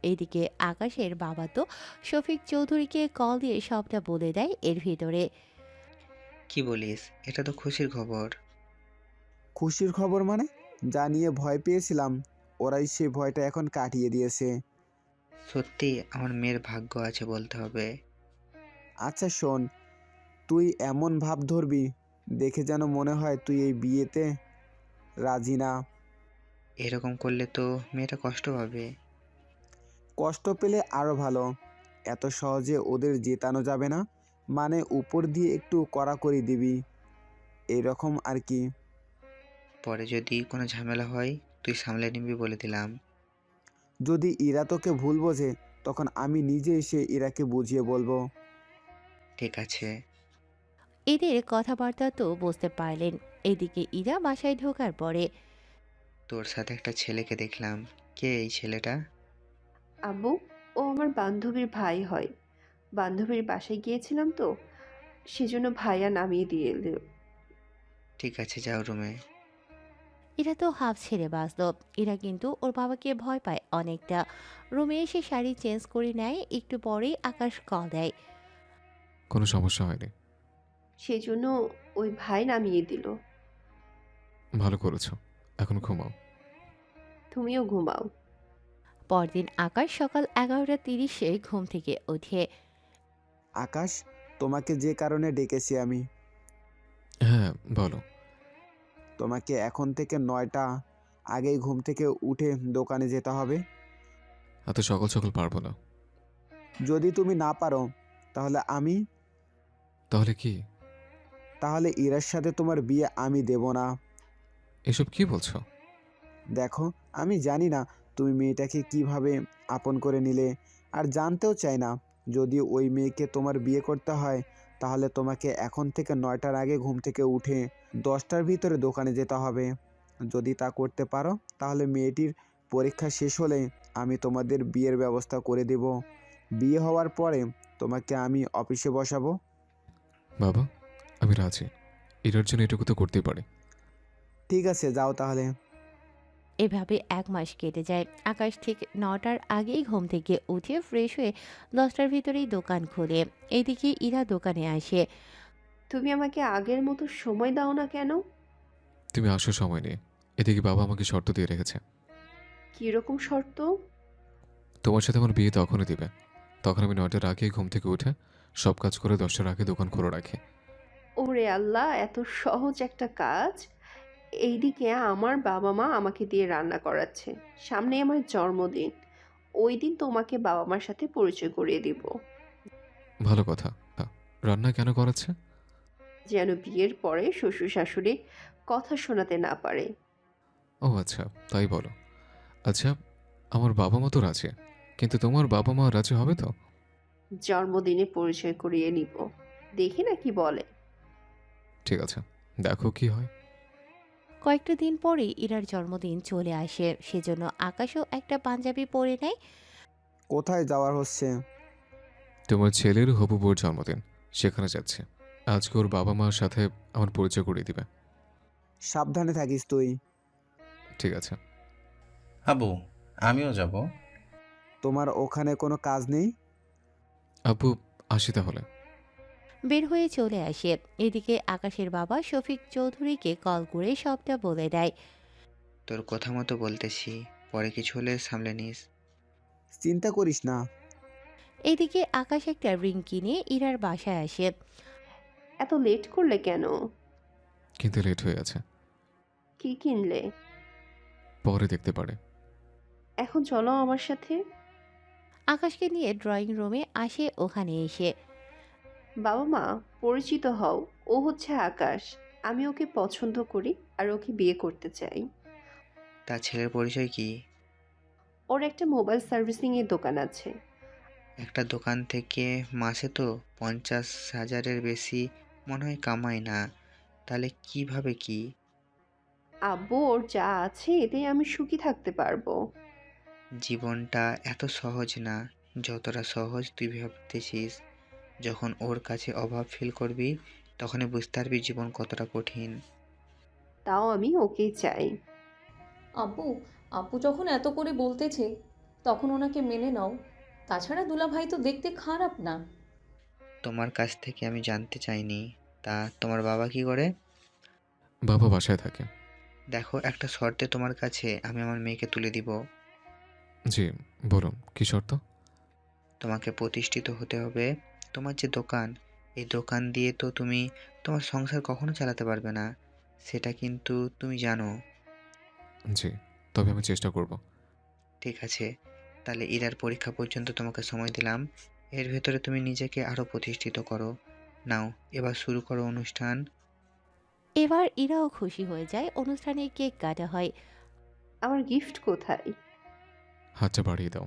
এইদিকে আকাশের বাবা তো শফিক চৌধুরীকে কল দিয়ে সবটা বলে দেয় এর ভিতরে। কি বলিস, এটা তো খুশির খবর। খুশির খবর মানে? যা নিয়ে ভয় পেয়েছিলাম, ওরাই সে ভয়টা এখন কাটিয়ে দিয়েছে। সত্যি আমার মেয়ের ভাগ্য আছে বলতে হবে। আচ্ছা শোন, তুই এমন ভাব ধরবি দেখে যেন মনে হয় তুই এই বিয়েতে রাজি না। এরকম করলে তো মেয়েটা কষ্ট পাবে। কষ্ট পেলে আরো ভালো, এত সহজে ওদের জেতানো যাবে না। মানে উপর দিয়ে একটু কড়াকড়ি দিবি, এরকম আর কি। পরে যদি কোনো ঝামেলা হয় তুই সামলে নিবি বলে দিলাম। যদি ইরা তোকে ভুল বোঝে তখন আমি নিজে এসে ইরাকে বুঝিয়ে বলবো। ঠিক আছে। এদের কথাবার্তা তো বুঝতে পারলেন। এদিকে ইরা বাসায় ঢোকার পরে তোর সাথে একটা ছেলেকে দেখলাম, কে এই ছেলেটা? আব্বু, ও আমার বান্ধবীর ভাই হয়। বান্ধবীর বাসায় গিয়েছিলাম তো, সেজন্য ভাইয়া নামিয়ে দিয়ে এলো। ঠিক আছে, যাও রুমে। এরা তো হাফ ছেড়ে বাঁচল। এরা কিন্তু ওর বাবাকে ভয় পায় অনেকটা। রুমে এসে শাড়ি চেঞ্জ করে নেয়। একটু পরেই আকাশ কল দেয়। কোনো সমস্যা হয়নি। সেজন্য ওই ভাই নামিয়ে দিল। ভালো করেছো, এখন ঘুমাও। তুমিও ঘুমাও। পরদিন আকাশ সকাল 11:30-এ ঘুম থেকে ওঠে। আকাশ, তোমাকে যে কারণে ডেকেছি আমি, হ্যাঁ বলো। তোমাকে এখন থেকে 9টা আগেই ঘুম থেকে উঠে দোকানে যেতে হবে। এত সকাল সকাল পারবো না। যদি তুমি না পারো তাহলে তাহলে কি? তাহলে ইরার সাথে তোমার বিয়ে আমি দেব না। এসব কি বলছো? দেখো, আমি জানি না তুমি মেয়েটাকে কিভাবে আপন করে নিলে, আর জানতেও চাই না। যদি ওই মেয়েকে তোমার বিয়ে করতে হয় তাহলে তোমাকে এখন থেকে 9টার আগে ঘুম থেকে উঠে 10টার ভিতরে দোকানে যেতে হবে। যদি তা করতে পারো তাহলে মেয়েটির পরীক্ষা শেষ হলে আমি তোমাদের বিয়ের ব্যবস্থা করে দেব। বিয়ে হওয়ার পরে তোমাকে আমি অফিসে বসাবো। বাবা, আমি রাজি। এটার জন্য এটুকু তো করতেই পারি। ঠিক আছে, যাও তাহলে। এভাবে 1 মাস কেটে যায়। আকাশ ঠিক 9টার আগেই ঘুম থেকে উঠে ফ্রেশ হয়ে 10টার ভিতরেই দোকান খোলে। এদিকে ইরা দোকানে আসে। তুমি আমাকে আগের মতো সময় দাও না কেন? তুমি আসার সময় নেই। এদিকে বাবা আমাকে শর্ত দিয়ে রেখেছে। কিরকম শর্ত? তোমার সাথে আমার বিয়ে তখনই দিবে, তখন আমি 9টার আগে ঘুম থেকে উঠে সব কাজ করে 10টার আগে দোকান খোলা রাখি। ওরে আল্লাহ, এত সহজ একটা কাজ! এইদিকে আমার বাবা মা আমাকে দিয়ে রান্না করাচ্ছে, সামনে আমার জন্মদিন। ওই দিন তোমাকে বাবা মার সাথে পরিচয় করিয়ে দিব, ভালো কথা। রান্না কেন করাচ্ছে? যেন বিয়ের পরে শ্বশুর শাশুড়ি কথা শোনাতে না পারে। ও আচ্ছা, তাই বলো। আচ্ছা, আমার বাবা মা তো রাজি, কিন্তু তোমার বাবা মা রাজি হবে তো? জন্মদিনে পরিচয় করিয়ে নিব, দেখি না কি বলে। ঠিক আছে, দেখো কি হয়। কয়েকটা দিন পরে ইরার জন্মদিন চলে আসে। সেজন্য আকাশও একটা পাঞ্জাবি পরে নেয়। কোথায় যাওয়ার হচ্ছে? তোমার ছেলের হবু বউর জন্মদিন, সেখানে যাচ্ছে। আজকে ওর বাবা মার সাথে আমার পরিচয় করিয়ে দিবে। সাবধানে থাকিস তুই। ঠিক আছে। আবু, আমিও যাব। তোমার ওখানে কোনো কাজ নেই? আব্বু, আসি তাহলে। বের হয়ে চলে আসে। এদিকে আকাশের বাবা শফিক চৌধুরীকে কল করে সবটা বলে দেয়। তোর কথা মতো বলতেছি, পরে কিছু হলে সামলে নিস। চিন্তা করিস না। এদিকে আকাশ একটা রিং কিনে ইরার বাসায় আসে। এত লেট করলে কেন? কিন্তু লেট হয়ে আছে, কি কিনলে? পরে দেখতে পারে। এখন চলো আমার সাথে। আকাশকে নিয়ে ড্রয়িং রুমে আসে। ওখানে এসে বাবা মা, পরিচিত হও, ও হচ্ছে আকাশ। আমি ওকে পছন্দ করি আর ওকে বিয়ে করতে চাই। তার ছেলের পরিচয় কি? ওর একটা মোবাইল সার্ভিসিং এর দোকান আছে। একটা দোকান থেকে মাসে তো 50,000-এর বেশি মনে হয় কামাই না। তাহলে কিভাবে কি? আব্বু, ওর যা আছে এতেই আমি সুখী থাকতে পারবো। জীবনটা এত সহজ না যতটা সহজ তুই ভাবতেছিস। যখন ওর কাছে অভাব ফিল করবি তখনই বুঝতে পারবি জীবন কতটা কঠিন। তাও আমি ওকেই চাই। আব্বু, আপু যখন এত করে বলতেছে তখন ওনাকে মেনে নাও। তাছাড়া দুলাভাই তো দেখতে খারাপ না। তোমার কাছ থেকে আমি জানতে চাইনি। তা তোমার বাবা কি করে? বাবা বাসায় থাকে। দেখো, একটা শর্তে তোমার কাছে আমি আমার মেয়েকে তুলে দিব। জি, বলুন কি শর্ত? তোমাকে প্রতিষ্ঠিত হতে হবে। তোমার যে দোকান, এই দোকান দিয়ে তো তুমি তোমার সংসার কখনো চালাতে পারবে না, সেটা কিন্তু তুমি জানো। জি, তবে আমি চেষ্টা করব। ঠিক আছে, তাহলে ইরার পরীক্ষা পর্যন্ত তোমাকে সময় দিলাম। এর ভেতরে তুমি নিজেকে আরো প্রতিষ্ঠিত করো। নাও, এবার শুরু করো অনুষ্ঠান। এবার ইরাও খুশি হয়ে যায়। অনুষ্ঠানে কেক কাটা হয়। আমার গিফট কোথায়? হাতটা বাড়িয়ে দাও।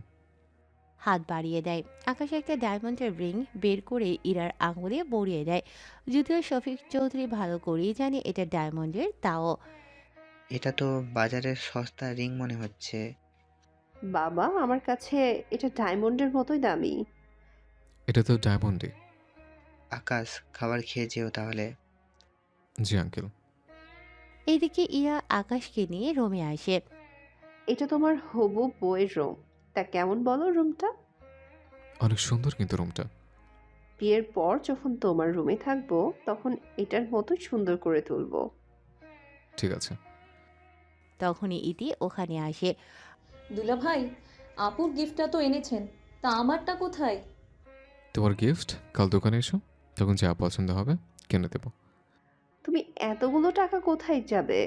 হাত বাড়িয়ে দেয়। আকাশে একটা ডায়মন্ডের রিং বের করে ইরার আঙুলে পরিয়ে দেয়। যদিও শফিক চৌধুরী ভালো করেই জানে এটা ডায়মন্ডের, তাও এটা তো বাজারের সস্তা রিং মনে হচ্ছে। বাবা, আমার কাছে এটা ডায়মন্ডের মতোই দামি। এটা তো ডায়মন্ডই। আকাশ, খাবার খেয়ে যেও তাহলে। জি আঙ্কেল। এদিকে ইরা আকাশকে নিয়ে রুমে আসে। এটা তোমার হবু বউয়ের রুম। তা কেমন বলো রুমটা? অনেক সুন্দর কিন্তু রুমটা। বিয়ের পর যখন তোমার রুমে থাকবো তখন এটার মতো সুন্দর করে তুলবো। ঠিক আছে। তখনই ইতি ওখানে আসে। দুলাভাই, আপুর গিফটটা তো এনেছেন, তা আমারটা কোথায়? তোমার গিফট কাল দোকানে এসো, তখন যা পছন্দ হবে কিনে দেবো। তুমি এতগুলো টাকা কোথায় যাবে?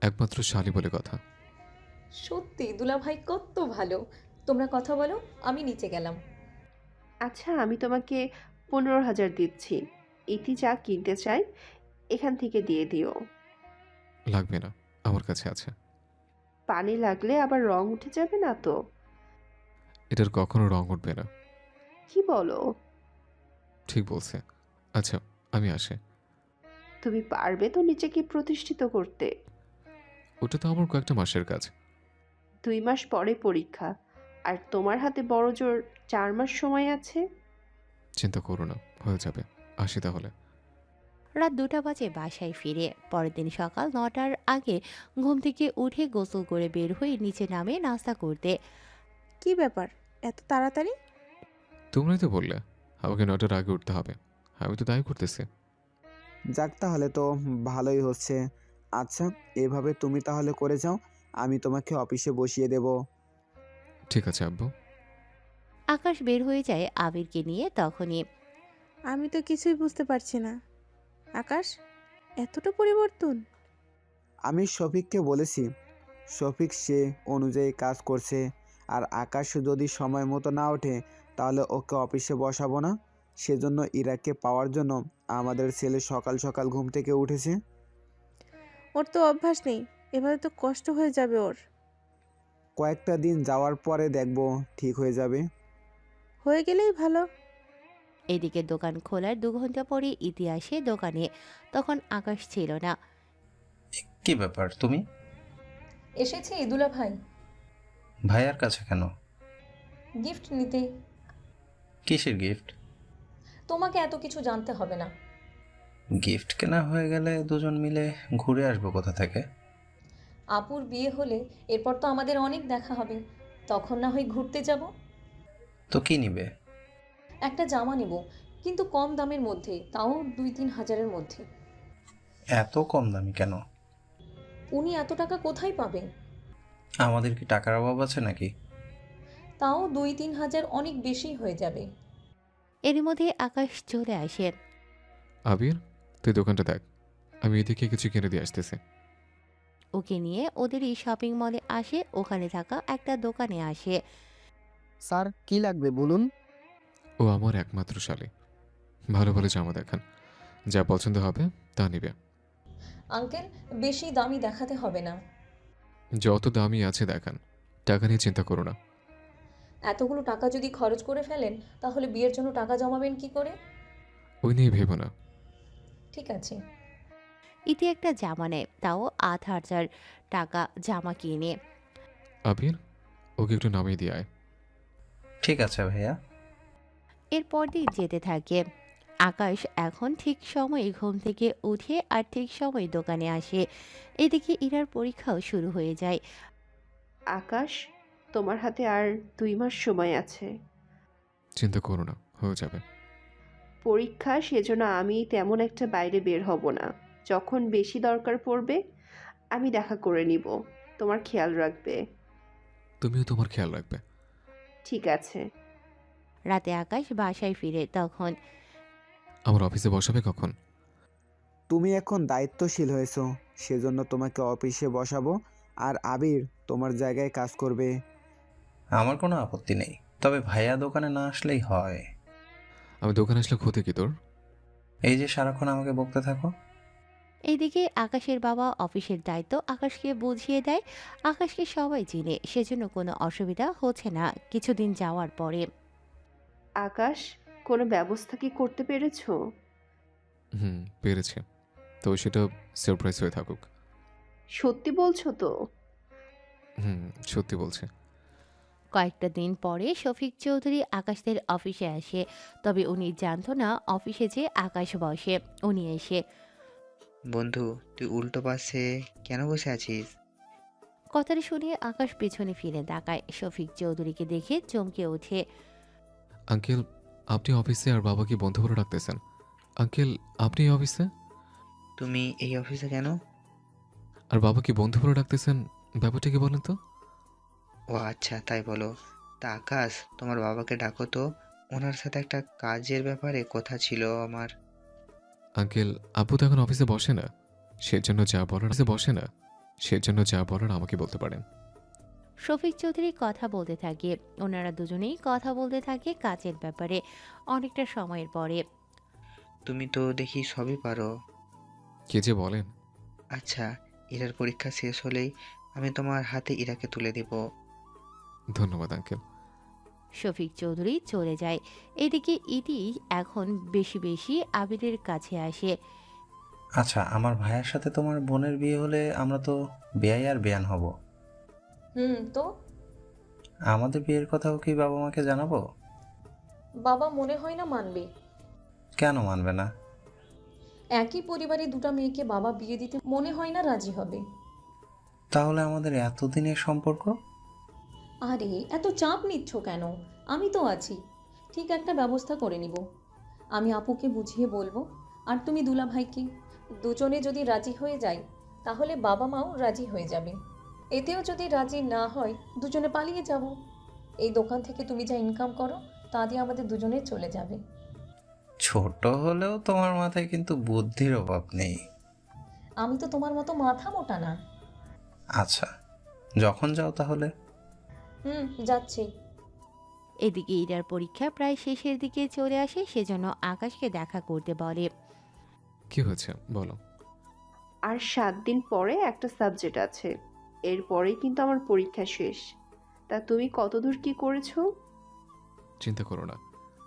একমাত্র শালি বলে কথা। সত্যি দুলাভাই কত ভালো। তোমরা কথা বলো, আমি নিচে গেলাম। আচ্ছা, আমি তোমাকে 15,000 দিচ্ছি। ইতি যা কিনতে চাই এখান থেকে দিয়ে দিও। লাগবে না, আমার কাছে আছে। পানি লাগলে আবার রং উঠে যাবে না তো? এটার কখনো রং উঠবে না। কি বলো? ঠিক বলছে। আচ্ছা, আমি আসি। তুমি পারবে তো নিজেকে প্রতিষ্ঠিত করতে? ওটা তো আমার কয়েকটা মাসের কাজ। 2 মাস পরে পরীক্ষা, আর তোমার হাতে বড় জোর 4 মাস সময় আছে। চিন্তা করো না, হয়ে যাবে। আসি তাহলে। রাত 2টা বাজে বাসায় ফিরে। পরের দিন সকাল 9টার আগে ঘুম থেকে উঠে গোসল করে বের হয়ে নিচে নামে নাস্তা করতে। কি ব্যাপার, এত তাড়াতাড়ি? তোমরাই তো বললে আমাকে 9টার আগে উঠতে হবে, আমি তো তাই করতেছি। যাক, তাহলে তো ভালোই হচ্ছে। আচ্ছা, এভাবে তুমি তাহলে করে যাও, আমি তোমাকে অফিসে বসিয়ে দেব। ঠিক আছে আব্বু। আকাশ বের হয়ে যায় আবিরকে নিয়ে। তখনই আমি তো কিছুই বুঝতে পারছি না। আকাশ, এতটা পরিবর্তন? আমি শফিককে বলেছি, শফিক সে অনুযায়ী কাজ করছে। আর আকাশ যদি সময় মতো না ওঠে তাহলে ওকে অফিসে বসাবো না। সেজন্য ইরাকে পাওয়ার জন্য আমাদের ছেলে সকাল সকাল ঘুম থেকে উঠেছে। ওর তো অভ্যাস নেই, এভাবে তো কষ্ট হয়ে যাবে ওর। কয়েকটা দিন যাওয়ার পরে দেখবো ঠিক হয়ে যাবে। হয়ে গেলেই ভালো। এদিকে দোকান খোলার 2 ঘন্টা পরে ইতি আসে দোকানে। তখন আকাশ ছিল না। কি ব্যাপার তুমি? এসেছি দুলাভাই, ভাইয়ার কাছে কেন? গিফট নিতে। কিসের গিফট? তোমাকে এত কিছু জানতে হবে না। গিফট কেনা হয়ে গেলে দুজন মিলে ঘুরে আসবো কোথা থেকে। আপুর বিয়ে হলে এরপর তো আমাদের অনেক দেখা হবে, তখন না হয় ঘুরতে যাব। তো কি নিবে? একটা জামা নেব, কিন্তু কম দামের মধ্যে, তাও 2-3 হাজারের মধ্যে। এত কম দামি কেন? উনি এত টাকা কোথায় পাবেন? আমাদের কি টাকার অভাব আছে নাকি? তাও 2-3 হাজার অনেক বেশি হয়ে যাবে। এরই মধ্যে আকাশ চলে আসে। আবির, তুই দোকানটা দেখ, আমি এদিকে কিছু কিনে দিয়ে আসতেছি। ওকে নিয়ে ওদেরই শপিং মলে আসে। ওখানে থাকা একটা দোকানে আসে। স্যার কি লাগবে বলুন? ও আমার একমাত্র শালী। ভালো ভালো জামা দেখান, যা পছন্দ হবে তা নিবে। আঙ্কেল, বেশি দামি দেখাতে হবে না। যত দামি আছে দেখান, টাকা নিয়ে চিন্তা করো না। এতগুলো টাকা যদি খরচ করে ফেলেন তাহলে বিয়ের জন্য টাকা জমাবেন কি করে? ওই নিয়ে ভেবো না। ঠিক আছে। ইতি একটা জামা নেয়, তাও ৮,০০০ টাকা জামা কিনে। আবির, ওকে একটু নামিয়ে দিয়ে আয়। ঠিক আছে ভাইয়া। এরপর দিন যেতে থাকে। আকাশ এখন ঠিক সময়ে ঘুম থেকে উঠে আর ঠিক সময়ে দোকানে আসে। এদিকে ইরার পরীক্ষাও শুরু হয়ে যায়। আকাশ, তোমার হাতে আর 2 মাস সময় আছে চিন্তা করো না, হয়ে যাবে। পরীক্ষা, সেজন্য আমি তেমন একটা বাইরে বের হব না। যখন বেশি দরকার পড়বে আমি দেখা করে নিব। তোমার খেয়াল রাখবে। তুমিও তোমার খেয়াল রাখবে। ঠিক আছে। রাতে আকাশ বাসায় ফিরে তখন আমার অফিসে বসাবে কখন? তুমি এখন দায়িত্বশীল হয়েছো, সেজন্য তোমাকে অফিসে বসাবো, আর আবির তোমার জায়গায় কাজ করবে। আমার কোনো আপত্তি নেই, তবে ভাইয়া দোকানে না আসলেই হয়। আমি দোকানে আসলে ক্ষতি কি তোর? এই যে সারাক্ষণ আমাকে বকতে থাকো। এইদিকে আকাশের বাবা অফিসের দায়িত্ব আকাশকে বুঝিয়ে দেয়। আকাশকে সবাই চিনে, সেজন্য কোনো অসুবিধা হচ্ছে না কিছুদিন যাওয়ার পরে। আকাশ, কোনো ব্যবস্থা কি করতে পেরেছো? পেরেছে। তো সেটা সারপ্রাইজ হয়ে থাকুক। সত্যি বলছো তো? হুম, সত্যি বলছে। কয়েকটা দিন পরে শফিক চৌধুরী আকাশদের অফিসে আসে, তবে উনি জানতো না অফিসে যে আকাশ বসে। উনি এসে বন্ধু, তুই উল্টো পাশে কেন বসে আছিস? কথাটা শুনে আকাশ পেছনে ফিরে তাকায়। শফিক চৌধুরীকে দেখে চমকে ওঠে। আঙ্কেল, আপনি অফিসে আর বাবাকে বন্ধু বলে ডাকতেছেন। আঙ্কেল, আপনি এই অফিসে তুমি এই অফিসে কেন? আর বাবাকে বন্ধু বলে ডাকতেছেন, ব্যাপারটা কি বলেন তো? ও আচ্ছা, তাই বলো। তা আকাশ, তোমার বাবাকে ডাকো তো, ওনার সাথে একটা কাজের ব্যাপারে কথা ছিল আমার। আঙ্কেল, আব্বু তো এখন অফিসে বসে না, সেজন্য যা বলার আমাকে বলতে পারেন। শফিক চৌধুরী কথা বলতে থাকে। ওনারা দুজনেই কথা বলতে থাকে কাজের ব্যাপারে। অনেকটা সময়ের পরে তুমি তো দেখি সবই পারো। কে যে বলেন। আচ্ছা, ইরার পরীক্ষা শেষ হলেই আমি তোমার হাতে ইরাকে তুলে দিব। ধন্যবাদ আঙ্কেল। শফিক চৌধুরী চলে যায়। এদিকে ইতি এখন বেশি বেশি আবিরের কাছে আসে। আচ্ছা, আমার ভাইয়ের সাথে তোমার বোনের বিয়ে হলে আমরা তো বেয়াই আর বেয়ান হব। তো আমাদের বিয়ের কথাও কি বাবা মাকে জানাবো? বাবা মনে হয় না মানবে। কেন মানবে না? একই পরিবারে দুটো মেয়েকে বাবা বিয়ে দিতে মনে হয় না রাজি হবে। তাহলে আমাদের এতদিনের সম্পর্ক? আরে এত চাপ নিচ্ছ কেন? আমি তো আছি, ঠিক একটা ব্যবস্থা করে নিব। আমি আপুকে বুঝিয়ে বলবো, আর তুমি দুলাভাইকে। দুজনে যদি রাজি হয়ে যায় তাহলে বাবা মাও রাজি হয়ে যাবে। এতেও যদি রাজি না হয় দুজনে পালিয়ে যাব। এই দোকান থেকে তুমি যা ইনকাম করো তা দিয়ে আমাদের দুজনের চলে যাবে। ছোট হলেও তোমার মাথায় কিন্তু বুদ্ধির অভাব নেই। আমি তো তোমার মতো মাথা মোটা না। আচ্ছা, যখন যাও তাহলে। যাচ্ছি। এদিকে ইরার পরীক্ষা প্রায় শেষের দিকে চলে আসে, সেজন্য আকাশকে দেখা করতে বলে। কি হয়েছে বলো। আর 7 দিন পরে একটা সাবজেক্ট আছে, এরপরেই কিন্তু আমার পরীক্ষা শেষ। তা তুমি কতদূর কি করেছো? চিন্তা করো না,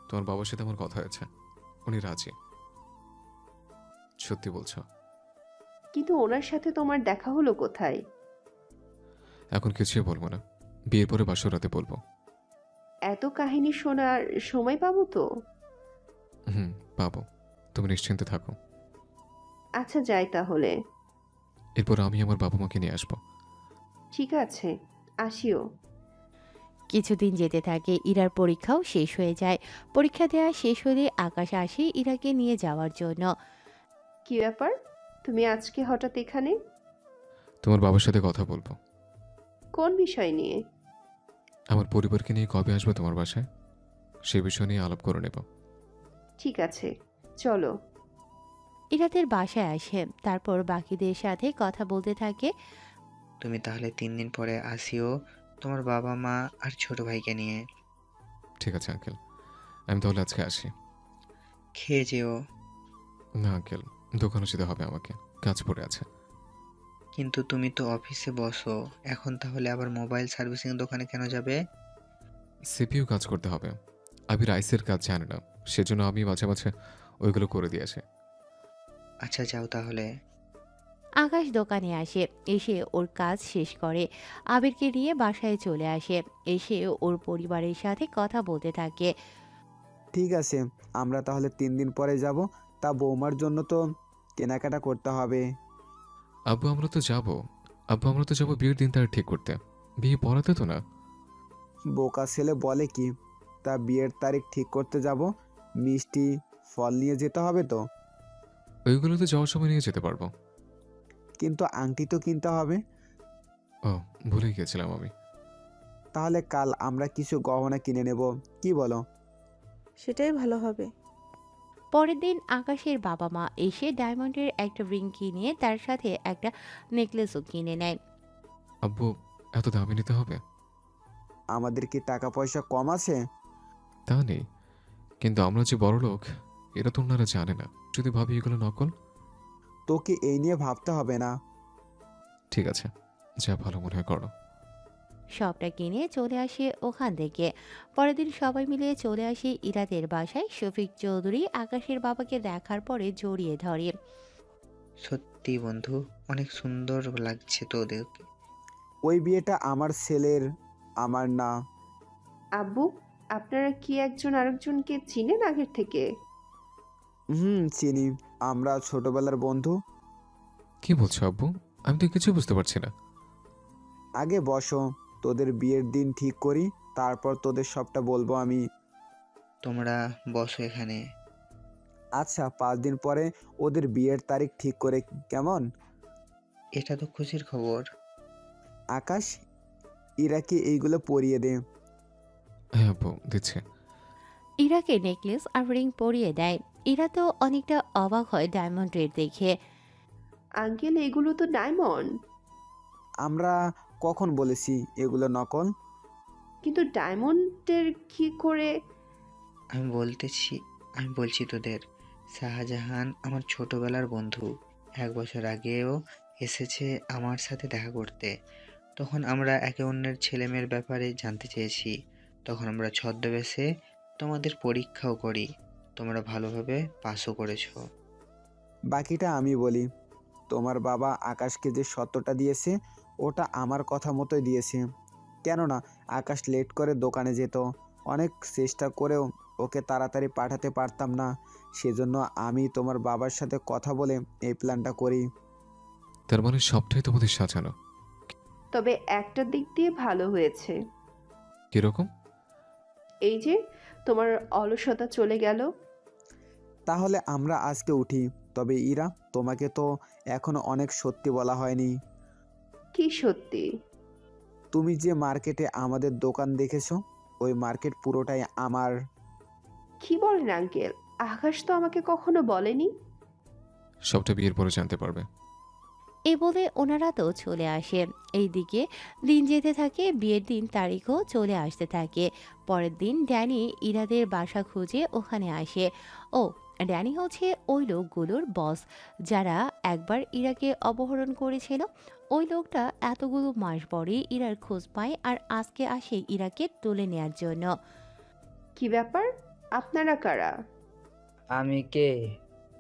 তোমার বাবার সাথে আমার কথা হয়েছে, উনি রাজি। সত্যি বলছো? কিন্তু ওনার সাথে তোমার দেখা হলো কোথায়? এখন কিছুই বলবো না, বিয়ের পরে বাসর রাতে বলবো। এত কাহিনী শোনার সময় পাবো তো? পাবো, তুমি নিশ্চিন্তে থাকো। আচ্ছা, যাই তাহলে। এরপর আমি আমার বাবা মাকে নিয়ে আসবো। ঠিক আছে, আসিও। কিছুদিন যেতে থাকে, ইরার পরীক্ষাও শেষ হয়ে যায়। পরীক্ষা দেওয়া শেষ হলে আকাশ আসে ইরাকে নিয়ে যাওয়ার জন্য। কি ব্যাপার, তুমি আজকে হঠাৎ এখানে? তোমার বাবার সাথে কথা বলবো। কোন বিষয় নিয়ে? আমার পরিবারকে নিয়ে কবে আসবে তোমার বাসায়, সে বিষয় নিয়ে আলাপ করে নেব। ঠিক আছে, চলো। ইরাদের বাসায় আসে, তারপর বাকিদের সাথে কথা বলতে থাকে। তুমি তাহলে 3 দিন পরে আসিও, তোমার বাবা মা আর ছোট ভাইকে নিয়ে। ঠিক আছে আঙ্কেল, আমি তাহলে আজকে আসি। খেয়ে যেও। না আঙ্কেল, দোকানে যেতে হবে আমাকে, কাজ পড়ে আছে। কিন্তু তুমি তো অফিসে বসো, এখন তাহলে আবার মোবাইল সার্ভিসিং দোকানে কেন যাবে? সিপিইউ কাজ করতে হবে। আবির আইসের কাজ জানে না, সেজন্য আমি মাঝে মাঝে ওইগুলো করে দিয়ে আসি। আচ্ছা যাও তাহলে। আকাশ দোকানে আসে, এসে ওর কাজ শেষ করে আবিরকে নিয়ে বাসায় চলে আসে, এসে ওর পরিবারের সাথে কথা বলতে থাকে। ঠিক আছে, আমরা তাহলে 3 দিন পরে যাব। তা বৌমার জন্য তো কেনাকাটা করতে হবে। আব্বু আমরা তো যাবো, আব্বু আমরা তো যাবো বিয়ের দিন তার ঠিক করতে, বিয়ে পড়াতে তো না। বোকা ছেলে বলে কি? তা বিয়ের তারিখ ঠিক করতে যাব, মিষ্টি ফল নিয়ে যেতে হবে তো। ওইগুলো তো যাওয়ার সময় নিয়ে যেতে পারবো। কিন্তু আংটি তো কিনতে হবে। ও, ভুলে গিয়েছিলাম আমি। তাহলে কাল আমরা কিছু গহনা কিনে নেব, কি বলো? সেটাই ভালো হবে। পরের দিন আকাশের বাবা মা এসে ডায়মন্ডের একটা রিং কিনে তার সাথে একটা নেকলেসও কিনে নেয়। আব্বু, এত দামি নিতে হবে? আমাদের কি টাকা পয়সা কম আছে? তা নেই, কিন্তু আমরা যে বড় লোক এটা তো ওনারা জানে না। যদি ভাবি এগুলো নকল। তোকে এই নিয়ে ভাবতে হবে না। ঠিক আছে, যা ভালো মনে হয় করো। সবটা কিনে চলে আসে ওখান থেকে। পরের দিন সবাই মিলে চলে আসে ইরাদের বাসায়। শফিক চৌধুরী আকাশের বাবাকে দেখার পরে জড়িয়ে ধরে। সত্যি বন্ধু, অনেক সুন্দর লাগছে তোদেরকে। ওই বিয়েটা আমার ছেলের, আমার না। আব্বু, আপনারা কি একজন আরেকজনকে চিনেন আগের থেকে? চিনি, আমরা ছোটবেলার বন্ধু। কি বলছো আব্বু? আমি তো কিছু বুঝতে পারছি না। আগে বসো, তোদের বিয়ের দিন ঠিক করি, তারপর তোদের সবটা বলবো আমি। তোমরা বসো এখানে। আচ্ছা, 5 দিন পরে ওদের বিয়ের তারিখ ঠিক করে, কেমন? এটা তো খুশির খবর। আকাশ, ইরাকে এইগুলো পরিয়ে দে। হ্যাঁ আব্বু, দিচ্ছে। ইরাকে নেকলেস আর রিং পরিয়ে দেয়। ইরা তো অনেকটা অবাক হয় ডায়মন্ডের দেখে। আঙ্কেল, এগুলো তো ডায়মন্ড। আমরা কখন বলেছি এগুলো নকল? কিন্তু ডায়মন্ডের কি করে? আমি বলছি তোদের, শাহজাহান আমার ছোটবেলার বন্ধু। 1 বছর আগেও এসেছে আমার সাথে দেখা করতে। তখন আমরা একে অন্যের ছেলেমেয়ের ব্যাপারে জানতে চেয়েছি। তখন আমরা ছদ্মবেশে তোমাদের পরীক্ষাও করি। তোমরা ভালোভাবে পাসও করেছো। বাকিটা আমি বলি। তোমার বাবা আকাশকে যে সত্যটা দিয়েছে ওটা আমার কথা মতোই দিয়েছে। কেননা আকাশ লেট করে দোকানে যেত, অনেক চেষ্টা করেও ওকে তাড়াতাড়ি পাঠাতে পারতাম না। সেজন্য আমি তোমার বাবার সাথে কথা বলে এই প্ল্যানটা করি। তার মানে সবটাই তোমাদের সাজানো? তবে একটা দিক দিয়ে ভালো হয়েছে। কিরকম? এই যে তোমার অলসতা চলে গেল। তাহলে আমরা আজকে উঠি। তবে ইরা, তোমাকে তো এখনো অনেক সত্যি বলা হয়নি। কি সত্যি? তুমি যে মার্কেটে আমাদের দোকান দেখেছো, ওই মার্কেট পুরোটাই আমার। কি বলেন আঙ্কেল? আকাশ তো আমাকে কখনো বলেনি। সবটা বিয়ের পরে জানতে পারবে। এ বলে ওনারা তো চলে আসে। এইদিকে দিন যেতে থাকে, বিয়ের দিন তারিখও চলে আসতে থাকে। পরের দিন ড্যানি ইরাদের বাসা খুঁজে ওখানে আসে। ও, ড্যানি হচ্ছে ওই লোকগুলোর বস যারা একবার ইরাকে অপহরণ করেছিল। ওই লোকটা এতগুলো মাস পরে ইরার খোঁজ পায় আর আজকে আসে ইরাকে তুলে নেয়ার জন্য। কি ব্যাপার? আপনারা কারা? আমি কে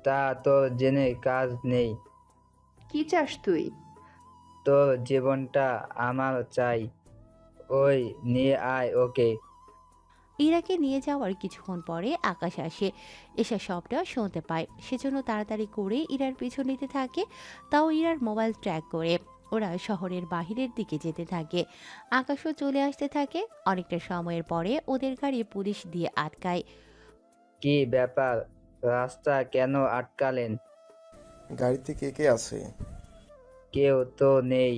তা তো জেনে কাজ নেই। কি চাস তুই? তোর জীবনটা আমার চাই। ওই নিয়ে আয় ওকে। ইরাকে নিয়ে যাওয়ার কিছুক্ষণ পরে আকাশ আসে, এসে সবটা শুনতে পায়। সেজন্য তাড়াতাড়ি করে ইরার পিছু নিতে থাকে। তাও ইরার মোবাইল ট্র্যাক করে ওরা শহরের বাহিরের দিকে যেতে থাকে। আকাশও চলে আসতে থাকে। অনেকটা সময়ের পরে ওদের গাড়ি পুলিশ দিয়ে আটকায়। কি ব্যাপার, রাস্তা কেন আটকালেন? গাড়িতে কে কে আছে? কেউ তো নেই।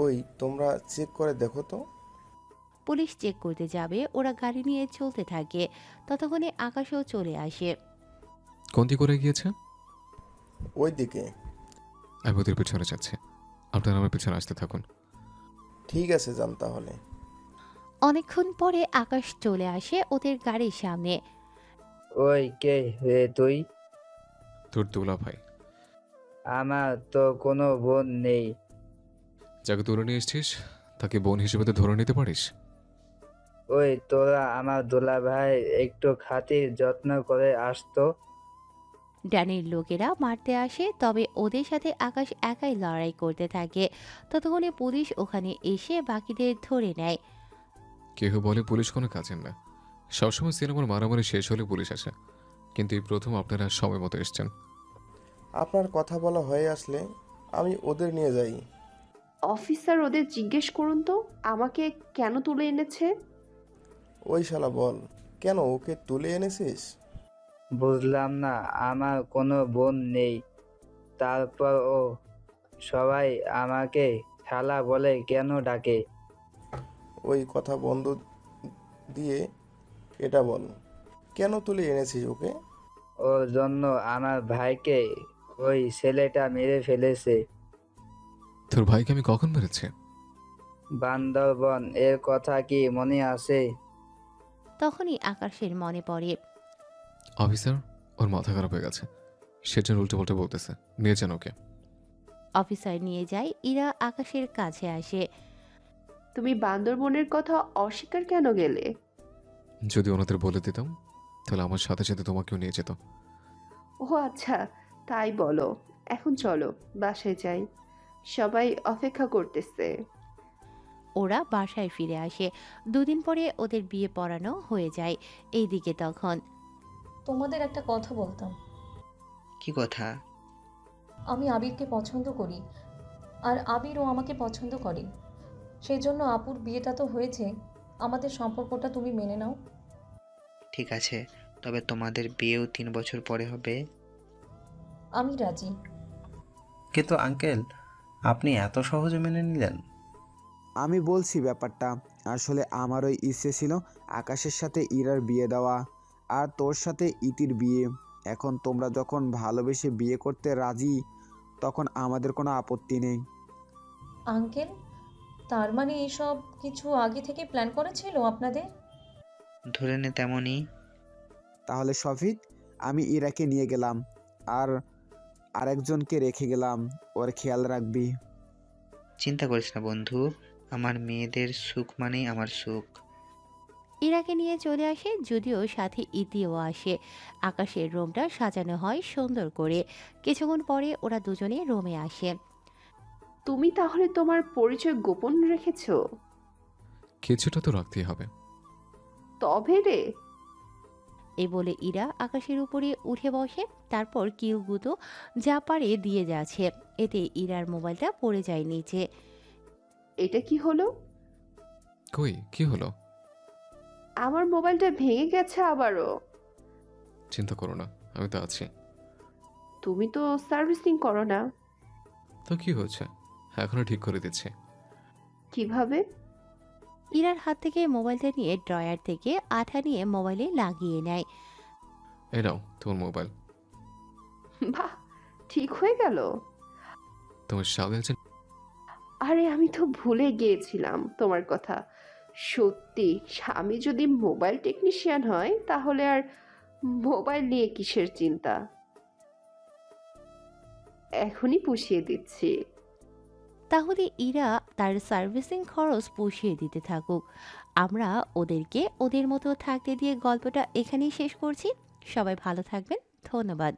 ওই তোমরা চেক করে দেখো তো। পুলিশ চেক করতে যাবে, ওরা গাড়ি নিয়ে চলতে থাকে। ততক্ষণে আকাশও চলে আসে। কোন দিক করে গিয়েছে? ওই দিকে। আমি ওদের পিছনে যাচ্ছি, আপনারা আমার পিছনে আসতে থাকুন। ঠিক আছে, যান তাহলে। অনেকক্ষণ পরে আকাশ চলে আসে ওদের গাড়ির সামনে। ওই কে রে তুই? তোর দুলা ভাই। আমার তো কোনো বোন নেই। যাকে তুলে নিয়ে এসছিস তাকে বোন হিসেবে তো ধরে নিতে পারিস। ওই তোরা আমার দুলা ভাই একটু খাতির যত্ন করে আসতো। ড্যানির লোকেরা মারতে আসে, তবে ওদের সাথে আকাশ একাই লড়াই করতে থাকে। ততক্ষণে পুলিশ ওখানে এসে বাকিদের ধরে নেয়। কেউ বলে পুলিশ কোনো কাজের না, সবসময় সিনেমার মারামারি শেষ হলে পুলিশ আসে, কিন্তু এই প্রথম আপনারা সময় মতো এসছেন। আপনার কথা বলা হয়ে আসলে আমি ওদের নিয়ে যাই। অফিসার, ওদের জিজ্ঞেস করুন তো আমাকে কেন তুলে এনেছে। ওই শালা বল, কেন ওকে তুলে এনেছিস? বুঝলাম না, আমার কোনো বোন নেই, তারপর ও সবাই আমাকে শালা বলে কেন ডাকে? ওই কথা বন্ধ দিয়ে এটা বল, কেন তুলে এনেছিস ওকে? ওর জন্য আমার ভাইকে ওই ছেলেটা মেরে ফেলেছে। তোর ভাইকে আমি কখন মেরেছি? বান্দরবন, এর কথা কি মনে আছে? তখনই আকাশের মনে পড়ে। অফিসার, ওর মাথা খারাপ হয়ে গেছে, সেজন্য উল্টো পাল্টা বলতেছে, নিয়ে যান ওকে। অফিসার নিয়ে যায়। ইরা আকাশের কাছে আসে। তুমি বান্দরবনের কথা অস্বীকার কেন গেলে? যদি ওনাদের বলে দিতাম তাহলে আমার সাথে সাথে তোমাকেও নিয়ে যেত। ও আচ্ছা, তাই বলো। এখন চলো বাসায় যাই, সবাই অপেক্ষা করতেছে। ওরা বাসায় ফিরে আসে। দুদিন পরে ওদের বিয়ে পড়ানো হয়ে যায়। এইদিকে তখন তোমাদের একটা কথা বলতাম। কি কথা? আমি আবিরকে পছন্দ করি, আর আবিরও আমাকে পছন্দ করে। সেই জন্য আপুর বিয়েটা তো হয়েছে, আমাদের সম্পর্কটা তুমি মেনে নাও। ঠিক আছে, তবে তোমাদের বিয়েও 3 বছর পরে হবে। আমি রাজি। কিন্তু আঙ্কেল, আপনি এত সহজে মেনে নিলেন? আমি বলছি ব্যাপারটা, আসলে আমারও ইচ্ছে ছিল আকাশের সাথে ইরার বিয়ে দেওয়া, আর তোর সাথে ইতির বিয়ে। এখন তোমরা যখন ভালোবেসে বিয়ে করতে রাজি, তখন আমাদের কোনো আপত্তি নেই। আঙ্কেল, তার মানে এসব কিছু আগে থেকে প্ল্যান করেছিল আপনাদের? ধরে নে তেমনই। তাহলে শফিক, আমি ইরাকে নিয়ে গেলাম, আর আরেকজনকে রেখে গেলাম, ওর খেয়াল রাখবি। চিন্তা করিস না বন্ধু, আমার মেয়েদের সুখ মানেই আমার সুখ। ইরাকে নিয়ে চলে আসে, যদিও সাথে ইতিও আসে। আকাশের রুমটা সাজানো হয় সুন্দর করে। কিছুক্ষণ পরে ওরা দুজনে রুমে আসে। তুমি তাহলে তোমার পরিচয় গোপন রেখেছো? কিছুটা তো রাখতেই হবে। তবে রে। এই বলে ইরা আকাশের উপরে উঠে বসে। তারপর কিউগুতো যা পারে দিয়ে যাচ্ছে। এতে ইরার মোবাইলটা পড়ে যায় নিচে। এটা কি হলো? কই, কি হলো? আমার মোবাইলটা ভেঙে গেছে আবারও। চিন্তা করো না, আমি তো আছি। তুমি তো সার্ভিসিং করো না। তো কি হয়েছে, এখনো ঠিক করে দিচ্ছি। কিভাবে? ইরার হাত থেকে মোবাইলটা নিয়ে ড্রয়ার থেকে আঠা নিয়ে মোবাইলে লাগিয়ে নেয়। এই নাও তোমার মোবাইল। বাহ, ঠিক হয়ে গেল। তোমার স্বামী আছে? আরে আমি তো ভুলে গিয়েছিলাম তোমার কথা। সত্যি, স্বামী যদি মোবাইল টেকনিশিয়ান হয় তাহলে আর মোবাইল নিয়ে কিসের চিন্তা। এখনই পুষিয়ে দিচ্ছি। তাহলে ইরা তার সার্ভিসিং খরচ পুষিয়ে দিতে থাকুক। আমরা ওদেরকে ওদের মতো থাকতে দিয়ে গল্পটা এখানেই শেষ করছি। সবাই ভালো থাকবেন। ধন্যবাদ।